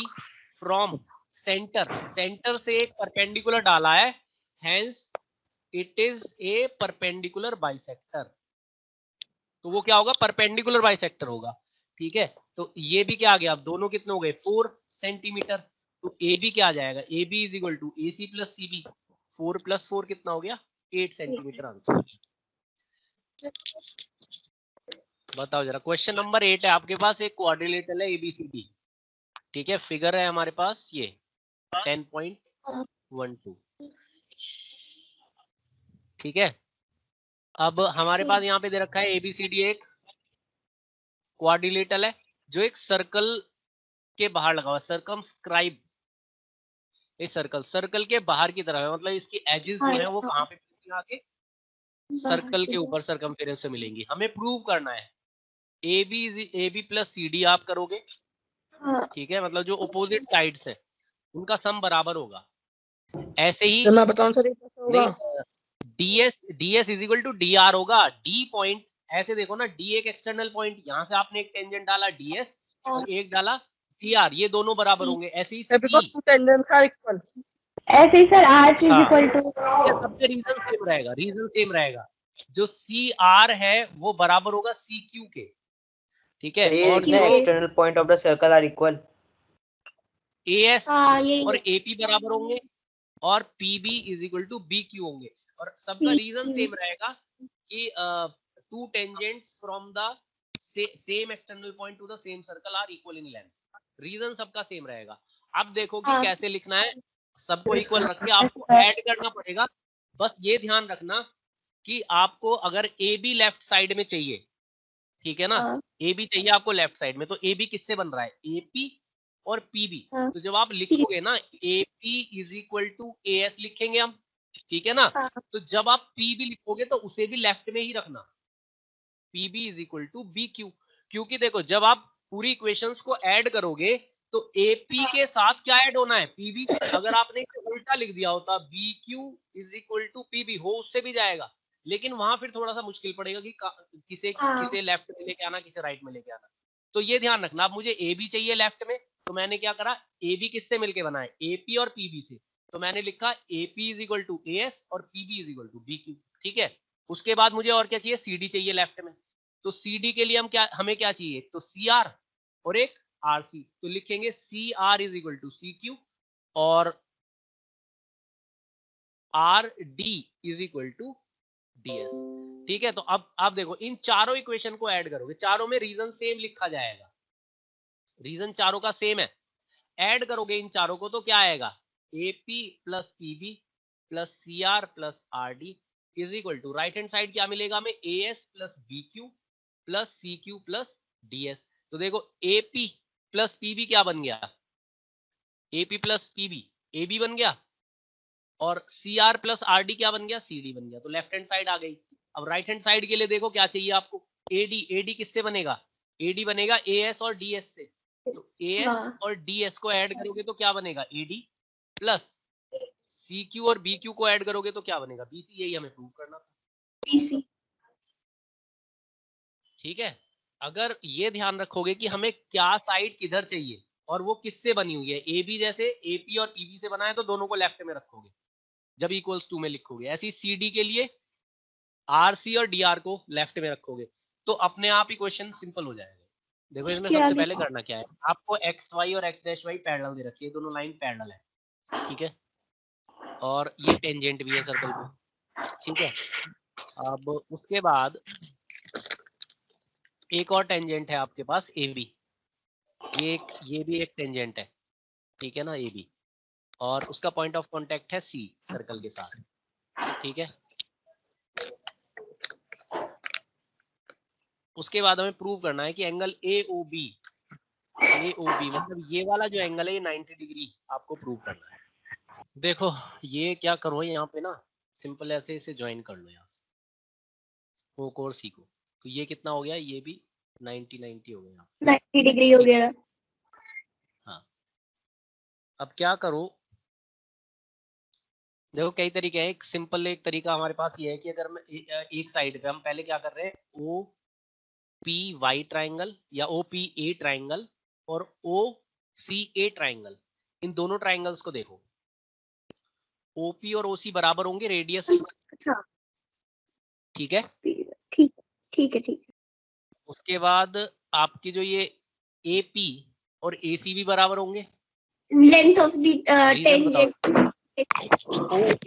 from center से एक perpendicular डाला है, hence it is a perpendicular bisector। तो वो क्या होगा perpendicular bisector होगा। ठीक है, तो ये भी क्या आ गया, अब दोनों कितने हो गए 4 सेंटीमीटर, तो AB क्या आ जाएगा, AB is equal to AC plus CB, 4 plus 4 कितना हो गया 8 सेंटीमीटर आंसर। बताओ जरा, क्वेश्चन नंबर 8 है आपके पास, एक क्वाड्रिलेटरल है ABCD। ठीक है, फिगर है हमारे पास ये 10.12। ठीक है, अब हमारे पास यहाँ पे दे रखा है ABCD एक क्वाड्रिलेटरल है जो एक सर्कल के बाहर लगा हुआ, सर्कमस्क्राइब, इस सर्कल के बाहर की तरफ है, मतलब इसकी एजेस जो है वो कहाँ पे मिलेंगी, आगे सर्कल के ऊपर सर्कमफेरेंस से मिलेंगी। हमें प्रूव करना है AB प्लस CD आप करोगे। ठीक है, मतलब जो अपोजिट साइड्स है उनका सम बराबर होगा। ऐसे ही मैं बताऊं सर होगा DS is equal to DR होगा। D पॉइंट ऐसे देखो ना, D एक एक्सटर्नल पॉइंट, यहाँ से आपने एक टेंजेंट डाला DS और एक डाला DR, ये दोनों बराबर होंगे। ऐसे ही ऐसे ही sir R is equal to, सबसे रीजन सेम रहेगा, जो CR है वो बराबर होगा CQ के। ठीक है, और external point of the circle are equal. AS हाँ यही और AP बराबर होंगे और PB is equal to BQ होंगे, और सबका रीजन सेम रहेगा कि two tangents from the same external point to the same circle are equal in length, reason सबका सेम रहेगा। अब देखो कि हाँ। कैसे लिखना है, सबको इक्वल रख के आपको ऐड करना पड़ेगा। बस ये ध्यान रखना कि आपको अगर AB लेफ्ट साइड में चाहिए, ठीक है ना, AB चाहिए आपको लेफ्ट साइड में, तो AB किससे बन रहा है, AP और PB। तो जब आप लिखोगे ना AP is equal to AS लिखेंगे हम, ठीक है ना, तो जब आप PB लिखोगे तो उसे भी लेफ्ट में ही रखना, PB is equal to BQ, क्योंकि देखो जब आप पूरी इक्वेशंस को ऐड करोगे तो AP के साथ क्या ऐड होना है, PB। अगर आपने उल्टा लिख दिया होता BQ is equal to PB, हो उससे भी जाएगा, लेकिन वहां फिर थोड़ा सा मुश्किल पड़ेगा कि किसे लेफ्ट में लेके आना, किसे राइट में लेके आना। तो ये ध्यान रखना। अब मुझे AB चाहिए लेफ्ट में, तो मैंने क्या करा, AB किससे मिलके बना है, AP और PB से, तो मैंने लिखा AP is equal to AS और PB is equal to BQ, ठीक है। उसके बाद मुझे और क्या चाहिए, CD चाहिए लेफ्ट में, तो CD के लिए हमें क्या चाहिए, तो CR और एक RC, तो लिखेंगे CR is equal to CQ और RD is equal to DS, ठीक है। तो अब आप देखो इन चारों इक्वेशन को ऐड करोगे, चारों में रीजन सेम लिखा जाएगा, रीजन चारों का सेम है, ऐड करोगे इन चारों को तो क्या आएगा, AP plus PB plus CR plus RD is equal to right hand side क्या मिलेगा हमें, AS plus BQ plus CQ plus DS। तो देखो AP प्लस PB क्या बन गया, AP प्लस PB AB बन गया, और CR प्लस RD क्या बन गया, CD बन गया। तो लेफ्ट हैंड साइड आ गई। अब राइट हैंड साइड के लिए देखो क्या चाहिए आपको, AD किससे बनेगा, AD बनेगा AS और DS से, तो AS और DS को ऐड करोगे तो क्या बनेगा, AD प्लस CQ और BQ को ऐड करोगे तो क्या बनेगा, BC। यही हमें प्रूव करना था, BC। ठीक है। अगर ये ध्यान रखोगे कि हमें क्या साइड किधर चाहिए और वो किससे बनी हुई है, AB जैसे AP और PB से बना है तो दोनों को लेफ्ट में रखोगे जब इक्वल्स टू में लिखोगे, ऐसी CD के लिए RC और DR को लेफ्ट में रखोगे तो अपने आप ही क्वेश्चन सिंपल हो जाएगा। देखो इसमें सबसे पहले करना क्या है, आपको XY और X'Y पैरेलल दे रखी है, दोनों लाइन पैरेलल है, ठीक है, और ये टेंजेंट भी है सर्कल पे, ठीक है। अब उसके बाद एक और टेंजेंट है आपके पास AB, ये भी एक टेंजेंट है, ठीक है ना, AB, और उसका पॉइंट ऑफ कांटेक्ट है C सर्कल के साथ, ठीक है। उसके बाद हमें प्रूव करना है कि एंगल AOB मतलब ये वाला जो एंगल है ये 90 डिग्री आपको प्रूव करना है। देखो ये क्या करो, यहाँ पे ना सिंपल ऐसे इसे ज्वाइन कर लो यहाँ से O को और C को, तो ये कितना हो गया, ये भी 90 हो गया, 90 डिग्री हो गया। हाँ। अब क्या करो, देखो कई तरीके हैं, एक सिंपल एक तरीका हमारे पास ये है कि अगर मैं एक साइड पे हम पहले क्या कर रहे हैं, OPY ट्राइंगल या OPA ट्राइंगल और OCA ट्राइंगल, इन दोनों ट्राइंगल्स को देखो, OP और OC बराबर होंगे रेडियस, अच्छा ठीक है, ठीक है। उसके बाद आपकी जो ये AP और AC भी बराबर होंगे, length of the tangent.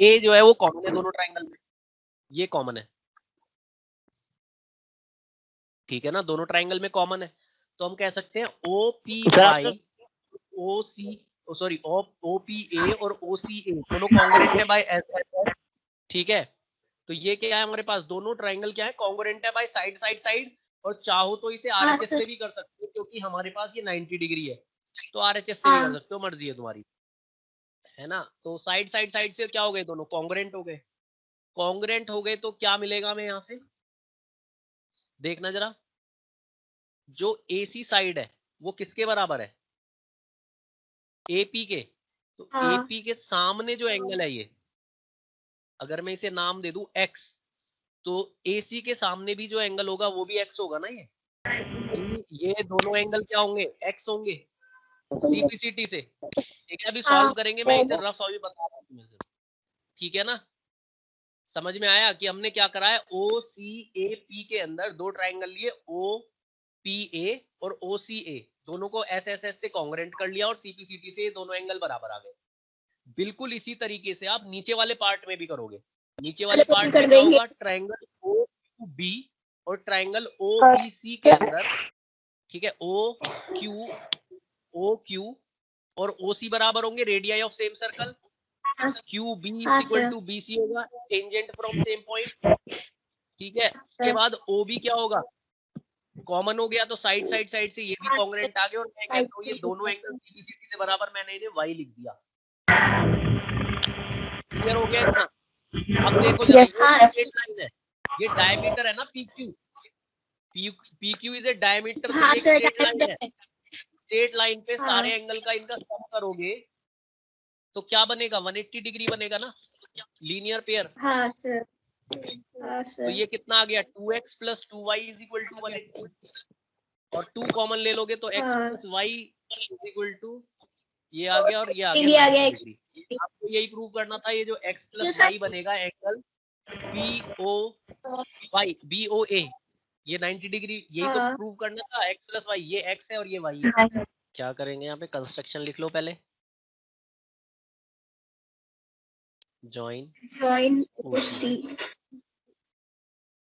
A जो है वो कॉमन है दोनों ट्राइंगल में, ये कॉमन है, ठीक है ना, दोनों ट्राइंगल में कॉमन है, तो हम कह सकते हैं OPY OPA और OCA दोनों कॉन्ग्रुएंट है बाय S, ठीक है। तो ये क्या है हमारे पास, दोनों ट्राइंगल क्या है, कॉन्ग्रुएंट है बाय साइड, और चाहो तो इसे RHS से भी कर सकते हो क्योंकि हमारे पास ये 90 डिग्री है, तो RHS से भी कर सकते हो, मर्जी है तुम्हारी, है ना। तो साइड से क्या हो गए, दोनों कॉन्ग्रुएंट हो गए, तो क्या मिलेगा हमें यहाँ से, देखना जरा, जो AC साइड है वो किसके बराबर है, AP के, तो AP के सामने जो एंगल है ये, अगर मैं इसे नाम दे दूं X, तो AC के सामने भी जो एंगल होगा वो भी X होगा ना, ये दोनों एंगल क्या होंगे, X होंगे CPCT से, ठीक है। अभी सॉल्व करेंगे, मैं इसे रफ अभी बता रहा हूँ तुम्हें, ठीक है ना। समझ में आया कि हमने क्या करा है, OCAP के अंदर दो ट्राइंगल लिए, OPA और OCA, दोनों को एस एस एस से कॉन्ग्रेंट कर लिया और सीपीसीटी से दोनों एंगल बराबर आ गए। बिल्कुल इसी तरीके से आप नीचे वाले पार्ट में भी करोगे। नीचे वाले पार्ट में क्या होगा, ट्रायंगल ओ बी और ट्रायंगल ओ बी सी के अंदर, ठीक है, ओ क्यू और ओ सी बराबर होंगे radii of same circle. Q B equal to B C होगा, टेंजेंट फ्रॉम सेम पॉइंट, ठीक है। उसके बाद ओ बी क्या होगा, कॉमन हो गया तो साइड से ये भी कॉन्ग्रेंट आ गए और मैं कहता हूँ ये दोनों एंगल सीपीसीटी से बराबर, मैंने इन्हें वाई लिख दिया। क्लियर हो गया इतना? अब देखो जरा, ये स्ट्रेट लाइन है, ये डायमीटर है ना PQ इज ए डायमीटर, तो ये स्ट्रेट लाइन है। स्ट्रेट लाइन पे सारे एंगल का इनका सम करोगे तो क्या बनेगा, 180 डिग्री बनेगा ना, लीनियर पेयर। हाँ सर। तो ये कितना आ गया, 2x + 2y = 180 और 2 कॉमन ले लोगे तो x + y = ये आ गया और ये आ गया 90 डिग्री। आपको यही प्रूव करना था, ये जो x + y बनेगा एंगल BOA, ये 90 डिग्री, यही तो प्रूव करना था। x + y, ये x है और ये y है। क्या करेंगे यहाँ पे, कंस्ट्रक्शन लिख लो पहले, जॉइन OC,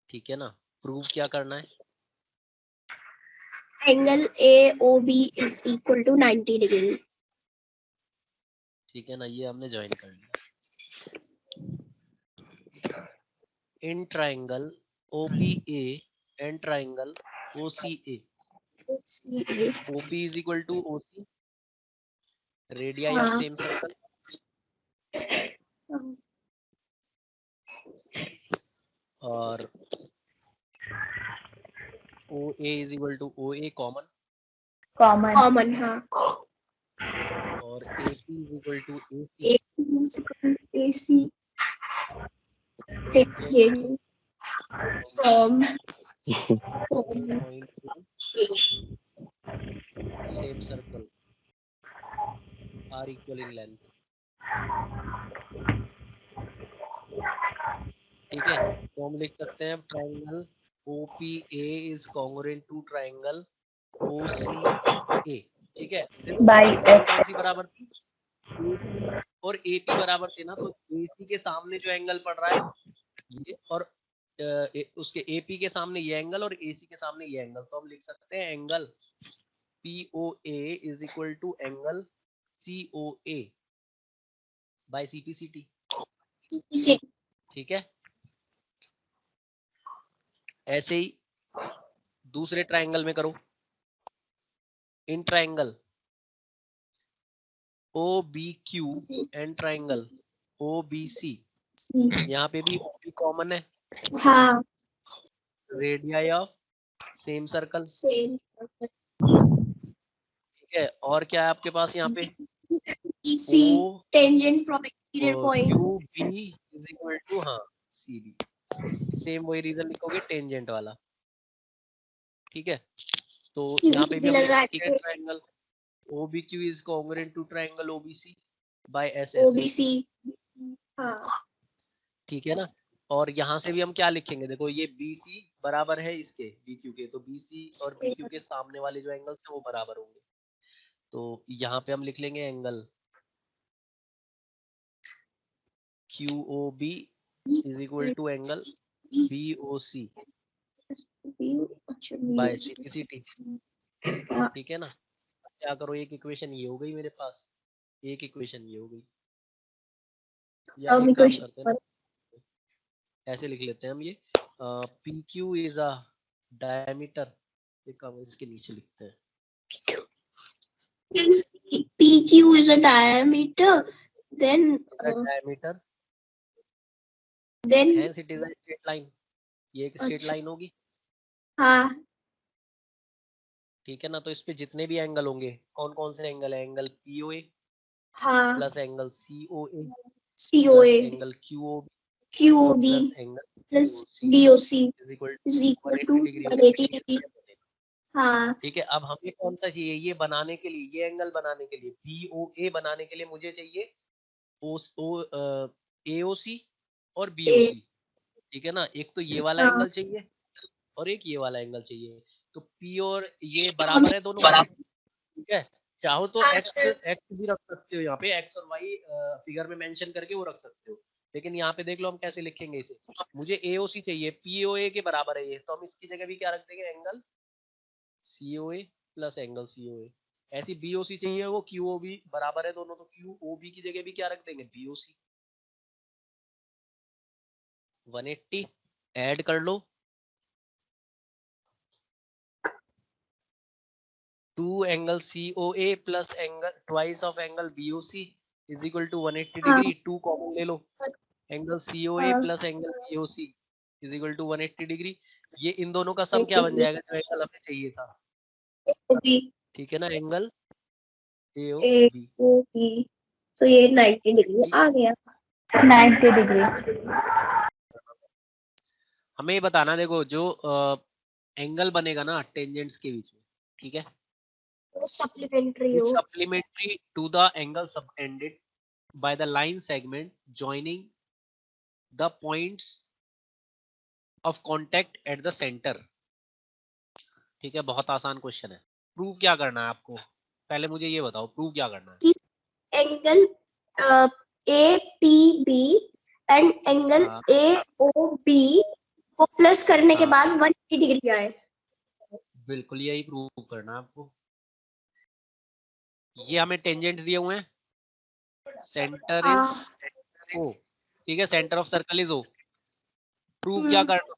ठीक है ना। प्रूव क्या करना है, एंगल AOB = 90 डिग्री, ठीक है ना, ये हमने ज्वाइन कर लिया। In triangle OPA and triangle OCA, OP = OC, radii of same circle, और OA = OA कॉमन, हाँ, और AP = AC tangent from point same circle are equal in length, ठीक है। तो हम लिख सकते हैं triangle OPA is congruent to triangle OCA, ठीक है। कौन सी बराबर थी, AC और AP बराबर थे ना, तो AC के सामने जो एंगल पड़ रहा है ये, और उसके AP के सामने ये एंगल और AC के सामने ये एंगल, तो हम लिख सकते हैं angle POA = angle COA by CPCT, ठीक है। ऐसे ही दूसरे ट्राइंगल में करो, in triangle OBQ and triangle OBC, यहाँ पे भी OB कॉमन है, हाँ, radii of same circle, same ठीक है। और क्या है आपके पास यहाँ पे, EC tangent from exterior point, QB = हाँ CB, सेम वही रीजन लिखोगे टेंजेंट वाला, ठीक है। तो यहाँ पे भी हम triangle OBQ is congruent to triangle OBC by SSA, OBC, हाँ, ठीक है ना। और यहाँ से भी हम क्या लिखेंगे, देखो ये BC बराबर है इसके BQ के, तो BC और BQ के सामने वाले जो एंगल्स हैं वो बराबर होंगे, तो यहाँ पे हम लिख लेंगे angle QOB = angle BOC by CPCT, ठीक है ना। क्या करो, एक इक्वेशन ये हो गई मेरे पास, एक इक्वेशन ये हो गई, या एक काम करते हैं ना, ऐसे लिख लेते हैं हम, ये PQ is a diameter, एक काम इसके नीचे लिखते हैं, since PQ is a diameter, then diameter, hence it is a straight line, ये एक स्ट्रेट लाइन होगी, हाँ, ठीक है ना। तो इस पे जितने भी एंगल होंगे, कौन कौन से एंगल है, एंगल POA हाँ, plus angle COA angle QOB QOB plus BOC is equal to 180 degree, हाँ, ठीक है। अब हमें कौन सा चाहिए, ये बनाने के लिए, ये एंगल बनाने के लिए, BOA बनाने के लिए मुझे चाहिए AOC और BOC, ठीक है ना। एक तो ये वाला एंगल चाहिए और एक ये वाला एंगल चाहिए, तो P और ये बराबर है दोनों, ठीक है, चाहो तो हाँ, एक्स सर। एक्स भी रख सकते हो यहाँ पे, एक्स और वाई फिगर में मेंशन करके वो रख सकते हो, लेकिन यहाँ पे देख लो हम कैसे लिखेंगे इसे। मुझे एओसी चाहिए, पीओए के बराबर है ये, तो हम इसकी जगह भी क्या रख देंगे, angle COA plus angle COA. ऐसी बीओसी चाहिए, वो क्यूओबी बराबर है दोनों, तो क्यूओबी की जगह भी क्या रख देंगे, बीओसी। 180 ऐड कर लो, 2 angle COA plus angle twice of angle BOC is equal to 180 degree. 2 common ले लो, एंगल COA हाँ। Plus angle BOC is equal to 180 degree. ये इन दोनों का सम क्या बन जाएगा, जो एंगल हमें चाहिए था, AOB, ठीक है ना, एंगल AOB। AOB, तो ये 90 डिग्री आ गया। 90 डिग्री। हमें ये बताना, देखो जो एंगल बनेगा ना टेंजेंट्स के बीच में, ठीक है, तो सप्लीमेंट्री is हो। supplementary to the angle subtended by the line segment joining the points of contact at the center। ठीक है, बहुत आसान क्वेश्चन है। प्रूव क्या करना है आपको, पहले मुझे ये बताओ, प्रूव क्या करना है। कि एंगल APB एंड एंगल हाँ। AOB को प्लस करने के हाँ। बाद 180 डिग्री आए। बिल्कुल यही प्रूव करना है आपको। ये हमें टेंजेंट दिए हुए हैं, सेंटर इज O, ठीक है, centre of circle is O। Prove क्या करना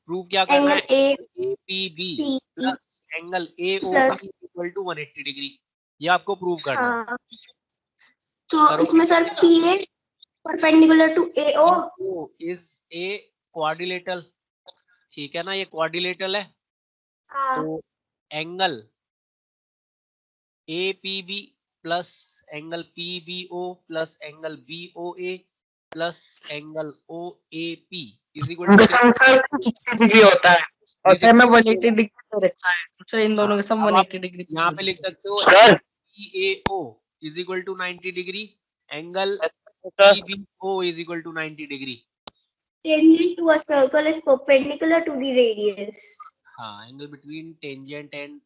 प्रूव क्या करना है, angle APB APB plus angle AOB plus equal to 180 degree, ये आपको प्रूव करना है। हाँ, तो करोगे इसमें sir PA perpendicular to AO। O is a quadrilateral, ठीक है ना, ये क्वाड्रिलेटरल है, हाँ, तो angle APB plus angle PBO plus angle BOA plus angle OAP is equal to sum sir 360 degree होता है और सर में 180 डिग्री तो रखा है, तो सर इन दोनों के सम 180 डिग्री। यहाँ पे लिख सकते हो sir PAO is equal to 90 degree, angle PBO is equal to 90 degree. Tangent to a circle is perpendicular to the radius. हाँ, angle between tangent and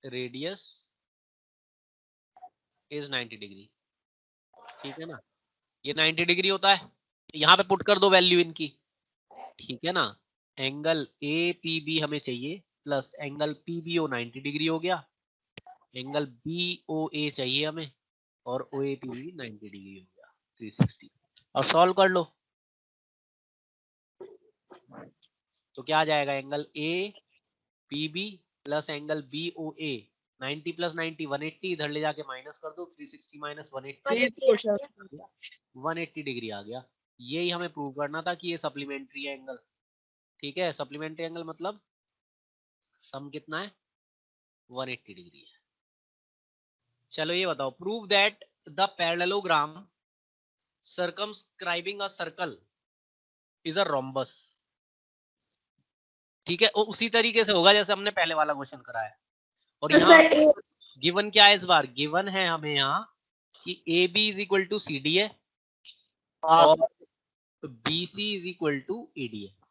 radius is 90 degree, ठीक है ना, ये 90 डिग्री होता है। यहाँ पे पुट कर दो वैल्यू इनकी, ठीक है ना, एंगल APB हमें चाहिए प्लस एंगल PBO 90 डिग्री हो गया, एंगल BOA चाहिए हमें और OAP भी 90 डिग्री हो गया 360। और सॉल्व कर लो तो क्या आ जाएगा, angle APB plus angle BOA 90 plus 90 180, इधर ले जाके माइनस कर दो, 360 माइनस 180 डिग्री आ गया। यही हमें प्रूव करना था कि ये सप्लीमेंट्री एंगल, ठीक है, सप्लीमेंट्री एंगल मतलब सम कितना है, 180 डिग्री है। चलो ये बताओ, prove that the parallelogram circumscribing a circle is a rhombus. ठीक है, उसी तरीके से होगा जैसे हमने पहले वाला क्वेश्चन कराया। और तो यहाँ सर गिवन क्या है, इस बार गिवन है हमें यहाँ कि AB is equal to CD है और BC is equal to AD है।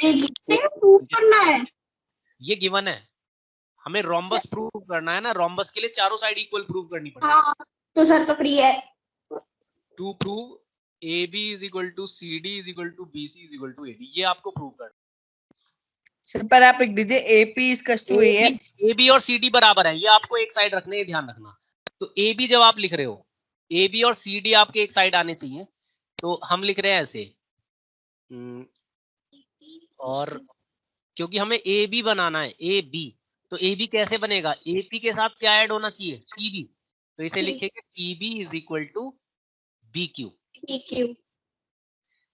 ये प्रूफ करना है। ये गिवन है, हमें रोम्बस प्रूव करना है ना, रोम्बस के लिए चारों साइड इक्वल प्रूव करनी पड़ेगी। हाँ, तो सर तो फ्री है। To prove AB is equal to CD is equal to BC is equal to AD, ये आपको प्रूव करना है। सर पर आप लिख दीजिए AP equals to AS। AB और CD बराबर है, ये आपको एक साइड रखने है, ध्यान रखना। तो AB जब आप लिख रहे हो, AB और CD आपके एक साइड आने चाहिए, तो हम लिख रहे हैं ऐसे, और क्योंकि हमें AB बनाना है, AB, तो AB कैसे बनेगा, AP के साथ क्या ऐड होना चाहिए, PB, तो इसे लिखेंगे PB is equal to BQ,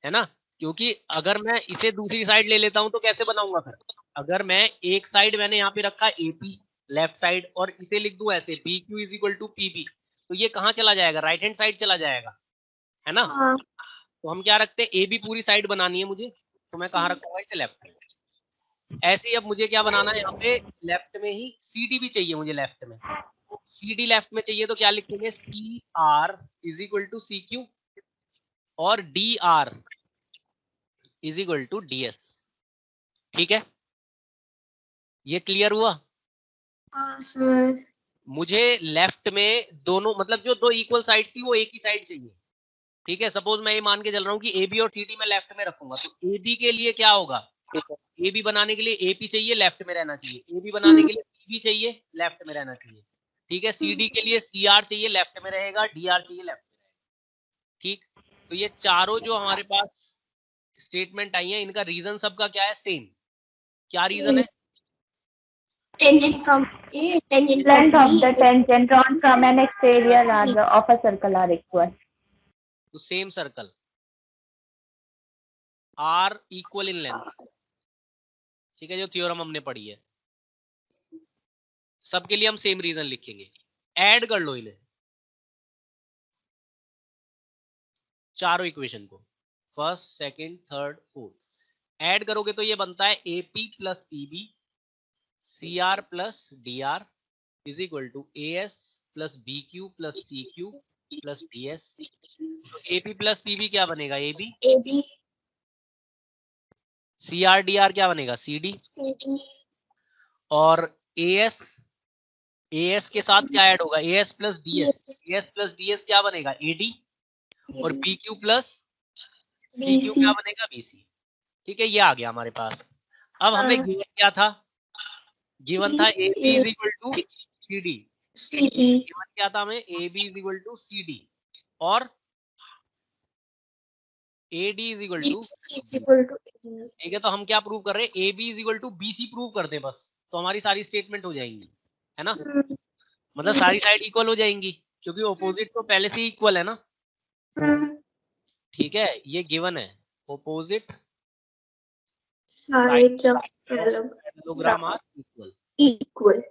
है ना। क्योंकि अगर मैं इसे दूसरी साइड ले लेता हूं तो कैसे बनाऊंगा फिर, अगर मैं एक साइड मैंने यहाँ पे रखा AP लेफ्ट साइड और इसे लिख दूं ऐसे BQ is equal to PB, तो ये कहाँ चला जाएगा, राइट हैंड साइड चला जाएगा, है ना। हाँ, तो हम क्या रखते हैं, AB पूरी साइड बनानी है मुझे, तो मैं कहाँ रखूंगा, इसे लेफ्ट में। ऐसे ही अब मुझे क्या बनाना है, यहाँ पे लेफ्ट में ही CD भी चाहिए मुझे, लेफ्ट में CD लेफ्ट में चाहिए, तो क्या लिखेंगे, CR is equal to CQ और DR is equal to DS। ठीक है, ये क्लियर हुआ। हाँ सर। मुझे लेफ्ट में दोनों मतलब जो दो इक्वल साइड्स थी वो एक ही साइड चाहिए। ठीक है, सपोज मैं ये मान के चल रहा हूँ कि ए बी और सी डी मैं लेफ्ट में रखूंगा, तो ए बी के लिए क्या होगा, ए बी बनाने के लिए ए पी चाहिए, लेफ्ट में रहना चाहिए। ए बी बनाने के लिए सी बी चाहिए, लेफ्ट में रहना चाहिए। ठीक है, सी डी के लिए सी आर चाहिए, लेफ्ट में रहेगा। डी आर चाहिए, लेफ्ट में रहेगा। ठीक, तो ये चारों जो हमारे पास स्टेटमेंट आई है, इनका रीजन सबका क्या है, सेम। क्या रीजन है, Tangent from A, tangent Length from of B. the tangent drawn from an exterior of a circle are equal. तो same circle are equal in length. ठीक है, जो थ्योरम हमने पढ़ी है, सबके लिए हम सेम रीजन लिखेंगे। ऐड कर लो इन्हें, चारों इक्वेशन को, first, second, third, fourth. Add करोगे तो ये बनता है AP plus PB C R plus D R is equal to A S plus B Q plus C Q plus D S. AP plus PB क्या बनेगा, A B. AB, C R D R क्या बनेगा, सी D. CD, और A S के साथ क्या add होगा, A S plus D S. A S plus D S क्या बनेगा, ए डी। और B Q plus C Q क्या बनेगा, बी सी। ठीक है, ये आ गया हमारे पास। अब हमें गिवन क्या था, गिवन था A B is equal to C D. CD, given क्या था हमें, A B is equal to C D और A D is equal to. is equal to A. ठीक है, तो हम क्या प्रूव कर रहे हैं, A B is equal to B C prove कर दे बस, तो हमारी सारी स्टेटमेंट हो जाएंगी, है ना। मतलब सारी साइड इक्वल हो जाएंगी, क्योंकि ऑपोजिट तो पहले से इक्वल है ना। ठीक है, ये गिवन है, opposite Sides of parallelogram are equal. equal.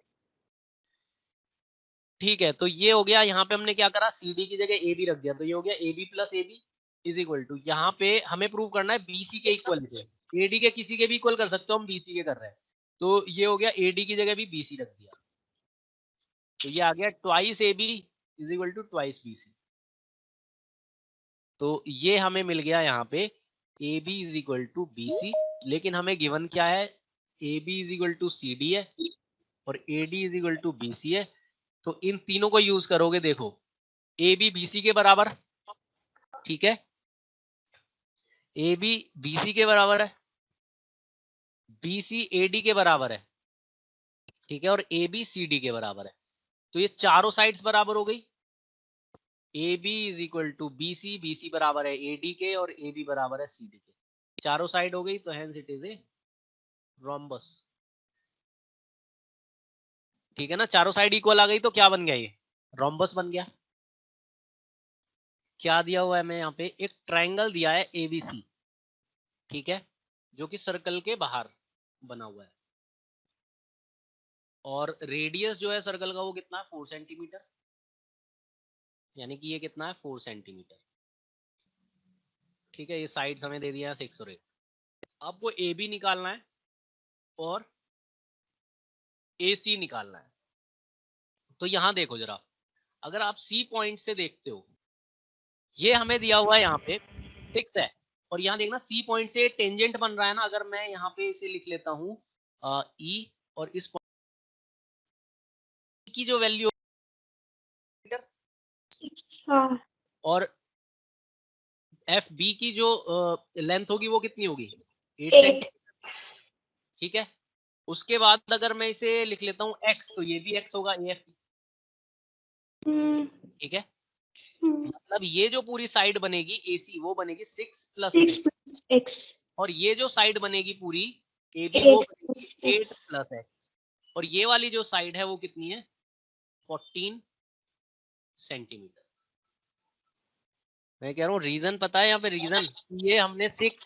ठीक है, तो ये हो गया। यहाँ पे हमने क्या करा, सी डी की जगह ए बी रख दिया, तो ये हो गया A B plus A B is equal to, यहाँ पे हमें प्रूव करना है बी सी के इक्वल है। ए डी के किसी के भी इक्वल कर सकते हो, हम बी सी के कर रहे हैं, तो ये हो गया ए डी की जगह भी बी सी रख दिया, तो ये आ गया twice A B is equal to twice B C. तो ये हमें मिल गया यहाँ पे A B is equal to B C, लेकिन हमें गिवन क्या है, A B is equal to C D है और A D is equal to B C है। तो इन तीनों को यूज करोगे, देखो ए बी बी सी के बराबर, ठीक है, ए बी बी सी के बराबर है, बी सी ए डी के बराबर है, ठीक है, और ए बी सी डी के बराबर है। तो ये चारों साइड्स बराबर हो गई। A B is equal to B C बराबर है ए डी के और ए बी बराबर है सी डी के, चारों साइड हो गई, तो hence it is a rhombus. ठीक है ना, चारों साइड इक्वल आ गई, तो क्या बन गया, ये रोम्बस बन गया। क्या दिया हुआ है, मैं यहाँ पे एक ट्रायंगल दिया है एबीसी, ठीक है, जो कि सर्कल के बाहर बना हुआ है, और रेडियस जो है सर्कल का वो कितना है, 4 सेंटीमीटर, यानी कि ये कितना है, 4 सेंटीमीटर। ठीक है, ये साइड्स हमें दे दिया है 6 और 8। आपको ए बी निकालना है और ए सी निकालना है। तो यहां देखो जरा, अगर आप सी पॉइंट से देखते हो, ये हमें दिया हुआ है यहाँ पे 6 है, और यहाँ देखना सी पॉइंट से टेंजेंट बन रहा है ना। अगर मैं यहाँ पे इसे लिख लेता हूँ ई, और इस पॉइंट की जो वैल्यू और एफ बी की जो लेंथ होगी वो कितनी होगी, 8 सेंटीमीटर। ठीक है, उसके बाद अगर मैं इसे लिख लेता हूँ एक्स, तो ये भी एक्स होगा, ए एफ। ठीक है, मतलब ये जो पूरी साइड बनेगी एसी वो बनेगी 6 प्लस X. और ये जो साइड बनेगी पूरी ए बी वो बनेगी 8 प्लस एक्स, और ये वाली जो साइड है वो कितनी है, 14 सेंटीमीटर। मैं कह रहा हूँ रीजन पता है यहाँ पे, रीजन ये हमने 6,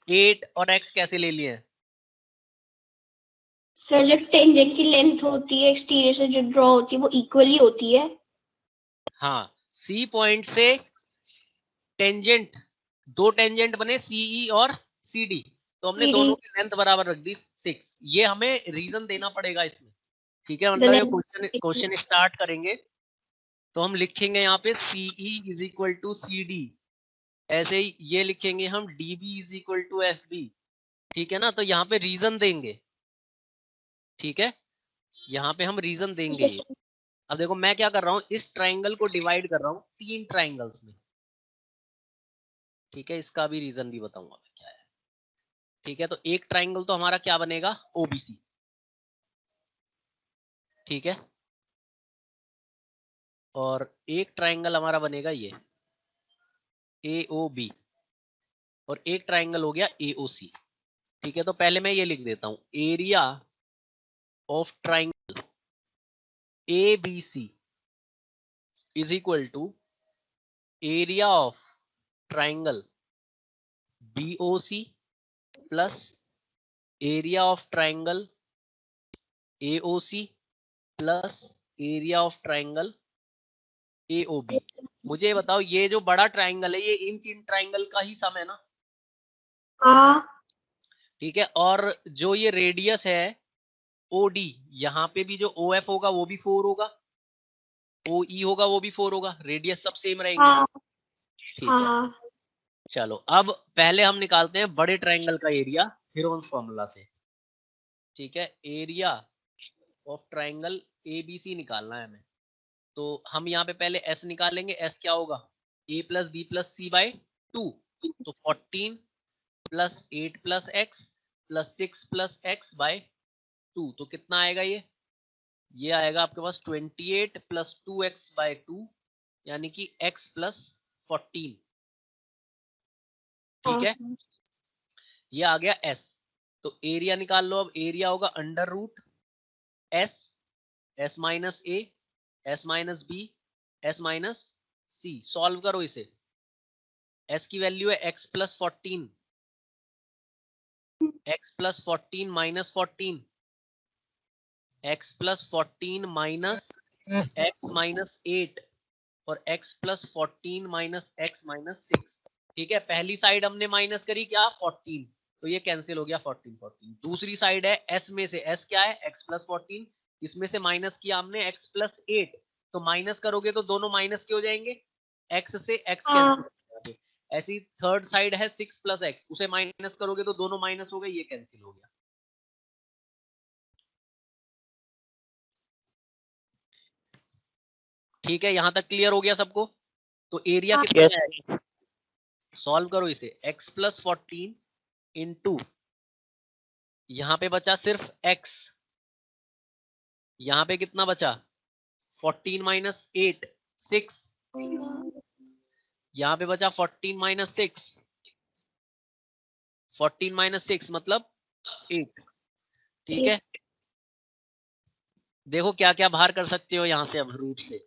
8 और x कैसे ले लिए हैं। सर जब टेंजेंट की लेंथ होती है एक्सटीरियर से जो ड्रॉ होती है वो इक्वली होती है। हाँ, सी पॉइंट से टेंजेंट, दो टेंजेंट बने सीई और सीडी, तो हमने दोनों की लेंथ बराबर रख दी 6। ये हमें रीजन देना पड़ेगा इसमें। ठीक है, मतलब ये क्वेश्चन स्टार्ट करेंगे तो हम लिखेंगे यहाँ पे CE is equal to C D, ऐसे ही ये लिखेंगे हम D B is equal to F B. ठीक है ना, तो यहाँ पे रीजन देंगे। ठीक है, यहाँ पे हम रीजन देंगे ये। अब देखो मैं क्या कर रहा हूँ, इस ट्राइंगल को डिवाइड कर रहा हूँ 3 ट्राइंगल्स में, ठीक है। इसका भी रीजन भी बताऊंगा मैं क्या है, ठीक है। तो एक ट्राइंगल तो हमारा क्या बनेगा, ओबीसी, ठीक है। और एक ट्राइंगल हमारा बनेगा ये एओबी, और एक ट्राइंगल हो गया एओसी, ठीक है। तो पहले मैं ये लिख देता हूं, area of triangle ABC is equal to area of triangle BOC plus area of triangle AOC plus area of triangle AOB. मुझे बताओ ये जो बड़ा ट्राइंगल है ये इन 3 ट्राइंगल का ही सम है ना, हाँ ठीक है। और जो ये रेडियस है ओडी, यहाँ पे भी जो ओएफ होगा वो भी 4 होगा, ओई होगा वो भी 4 होगा, रेडियस सब सेम रहेंगे, हाँ ठीक है। हाँ चलो अब पहले हम निकालते हैं बड़े ट्राइंगल का एरिया हेरोन्स फॉर्मूला से, ठीक है। एरिया ऑफ ट्राइंगल एबीसी निकालना है हमें, तो हम यहाँ पे पहले एस निकालेंगे। एस क्या होगा, A plus B plus C by 2, तो 14 plus 8 plus X plus 6 plus X by 2, तो कितना आएगा ये आएगा आपके पास 28 प्लस 2x बाय 2, यानी कि x प्लस 14, ठीक है। ये आ गया s। तो एरिया निकाल लो, अब एरिया होगा under root s, s minus a, s minus b, s minus c। Solve करो इसे, s की वैल्यू है x plus 14, x plus 14 minus 14, x plus 14 minus x minus 8, और x plus 14 minus x minus 6, ठीक है। पहली side हमने minus करी क्या, 14, तो ये कैंसिल हो गया 14 14। दूसरी साइड है s में से, s क्या है, x प्लस 14, इसमें से माइनस किया हमने x प्लस 8, तो माइनस करोगे तो दोनों माइनस के हो जाएंगे, x से x कैंसिल हो जाएंगे। ऐसी थर्ड साइड है 6 प्लस x, उसे माइनस करोगे तो दोनों माइनस हो गए, ये कैंसिल हो गया। ठीक है, यहां तक क्लियर हो गया सबको। तो एरिया कितना है, सॉल्व करो इसे, x प्लस 14 इंटू, यहां पे बचा सिर्फ x, यहां पे कितना बचा 14 माइनस 8 6, यहां पे बचा 14 माइनस 6, 14 माइनस 6 मतलब 8, ठीक है। देखो क्या क्या बाहर कर सकते हो यहां से अब रूट से,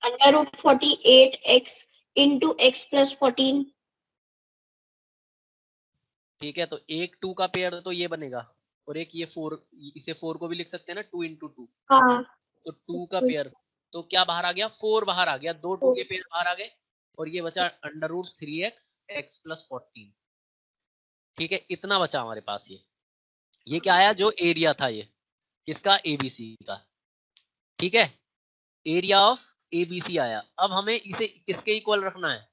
under root 48x into x plus 14, ठीक है। तो एक 2 का पेयर तो ये बनेगा, और एक ये 4, इसे 4 को भी लिख सकते हैं ना, 2 इंटू 2, हाँ तो 2 का पेयर, तो क्या बाहर आ गया, 4 बाहर आ गया, 2 2 के पेयर बाहर आ गए, और ये बचा under root 3x x plus 14, ठीक है। इतना बचा हमारे पास। ये क्या आया, जो एरिया था ये किसका, एबीसी का, ठीक है। एरिया ऑफ एबीसी आया। अब हमें इसे किसके इक्वल रखना है,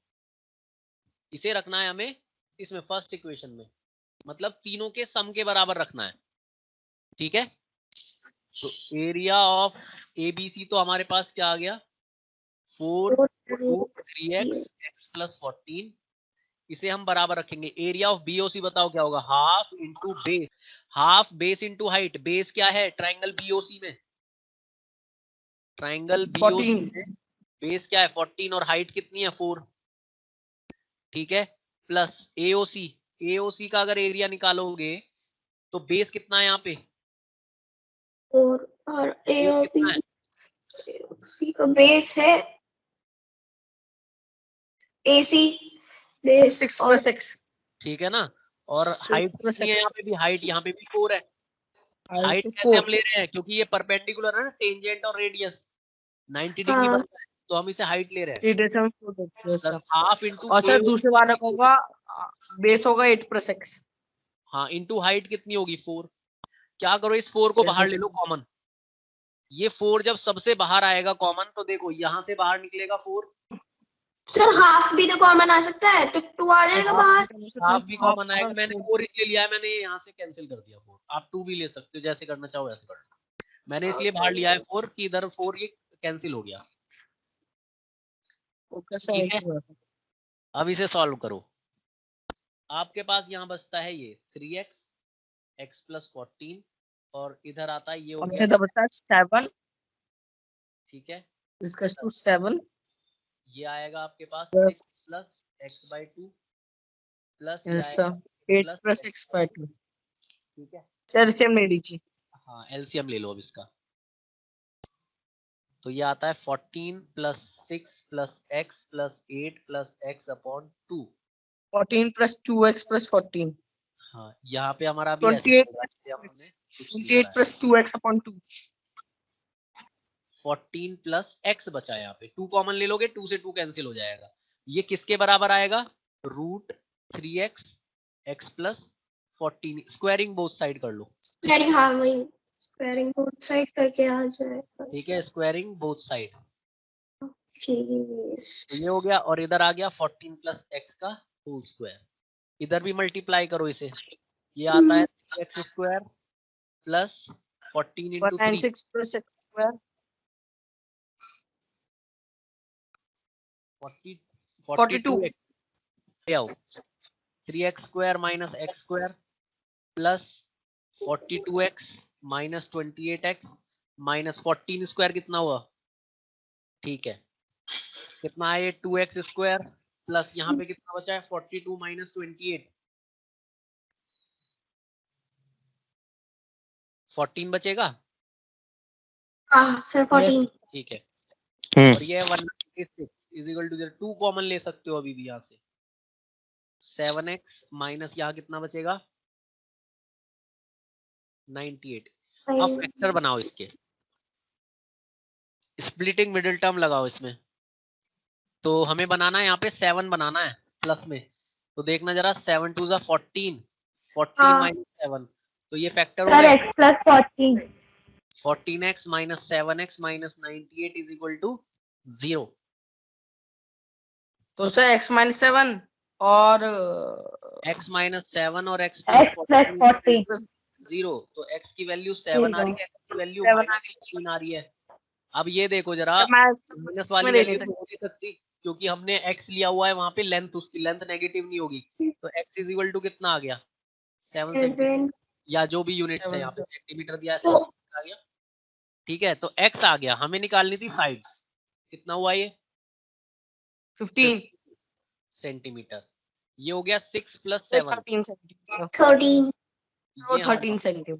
इसे रखना है हमें इसमें फर्स्ट इक्वेशन में, मतलब तीनों के सम के बराबर रखना है, ठीक है। तो एरिया ऑफ एबीसी तो हमारे पास क्या आ गया, 4 रूट 3x x प्लस 14, इसे हम बराबर रखेंगे। एरिया ऑफ बीओसी बताओ क्या होगा, half into base, half base into height. Base क्या है ट्राइंगल बीओसी में, ट्राइंगल बीओसी में बेस क्या है 14, और हाइट कितनी है 4, ठीक है। प्लस एओसी, एओसी का अगर एरिया निकालोगे तो बेस कितना है यहाँ पे, और ए और कितना है? बी का बेस है AC बेस 6 प्लस x, ठीक है ना। और हाइट कितनी है यहाँ पे भी, हाइट यहाँ पे भी 4 है। हाइट तो कैसे हम ले रहे हैं, क्योंकि ये परपेंडिकुलर है ना, टेंजेंट और रेडियस 90 डिग्री हाँ। बनता है, तो हम इसे हाइट ले रहे हैं। प्लस प्लस हाफ इंटू और सर दूसरे वाले का होगा बेस होगा 8 प्लस x, हाँ इंटू हाइट कितनी होगी 4। क्या करो, इस 4 को बाहर ले लो कॉमन, ये 4 जब सबसे बाहर आएगा कॉमन, तो देखो यहाँ से बाहर निकलेगा 4, सर हाफ भी तो कॉमन आ सकता है, तो 2 आ जाएगा बाहर। हाफ भी कॉमन आएगा। मैंने 4 इसलिए लिया है, मैंने यहाँ से कैंसिल कर दिया 4, आप 2 भी ले सकते हो, जैसे करना चाहो वैसे करना। मैंने इसलिए बाहर लिया है 4 कि इधर 4 ये कैंसिल हो गया। वो कैसा ठीक है, है? अब इसे सॉल्व करो। आपके पास यहाँ बचता है ये 3x x प्लस 14 और इधर आता है ये हो और गया, फिर बता 7 ठीक है, इसका 7 ये आएगा आपके पास plus 6 plus x by 2 plus 8 plus x by 2। ठीक है, सर से ले लीजिए। हाँ एलसीएम ले लो अब इसका। तो ये आता है 14 plus 6 plus x plus 8 plus x upon 2। 14 plus 2x plus 14 हाँ यहाँ पे हमारा अभी 28 ऐसे plus 2x upon 2 14 plus x बचा है, यहाँ पे 2 कॉमन ले लोगे, 2 से 2 कैंसिल हो जाएगा। ये किसके बराबर आएगा? Root 3x x plus 14। Squaring both side कर लो, स्क्वायरिंग, हाँ वही स्क्वायरिंग बोथ साइड करके आ जाएगा। ठीक है, स्क्वायरिंग बोथ साइड। ठीक, तो ये हो गया और इधर आ गया 14 प्लस x का होल स्क्वायर। इधर भी मल्टीप्लाई करो इसे, ये आता है 3x square plus 14 into 3 196 plus x square 42 ले आओ। 3x square minus x square plus 42x minus 28x minus 14 square कितना हुआ? ठीक है, कितना है ये 2x स्क्वायर प्लस यहाँ पे कितना बचा है 42 माइनस 28, 14 बचेगा। हाँ सर 14। ठीक है, और ये 196 इज इक्वल टू 2 कॉमन ले सकते हो अभी भी यहाँ से। 7x माइनस यहाँ कितना बचेगा 98। अब फैक्टर बनाओ इसके, स्प्लिटिंग मिडिल टर्म लगाओ इसमें। तो हमें बनाना है यहाँ पे 7 बनाना है प्लस में, तो देखना जरा 7 टू 14, 14 माइनस 7, तो ये फैक्टर हो गया x plus 14। 14x minus 7x minus 98 is equal to 0। तो सर x माइनस 7 और x माइनस 7 और x x प्लस प्लस 14 14। 0, तो x की वैल्यू 7 आ रही है, x की वैल्यू 7 माइनस 14 आ रही है। अब ये देखो जरा, सर मैं माइनस वाली ले वैल्यू सकते तो हो नहीं सकती क्योंकि हमने x लिया हुआ है, वहां पे लेंथ, उसकी लेंथ नेगेटिव नहीं होगी, तो x इज इक्वल टू कितना आ गया 7 सेंटीमीटर, या जो भी यूनिट्स है यहाँ पे सेंटीमीटर दिया है, सेंटीमीटर आ गया। ठीक है, तो x आ गया, हमें निकालनी थी साइड्स, कितना हुआ ये 15 सेंटीमीटर। ये हो गया 6 प्लस 7 13 सेंटीमीटर 13। ये 13 सेंटीमीटर।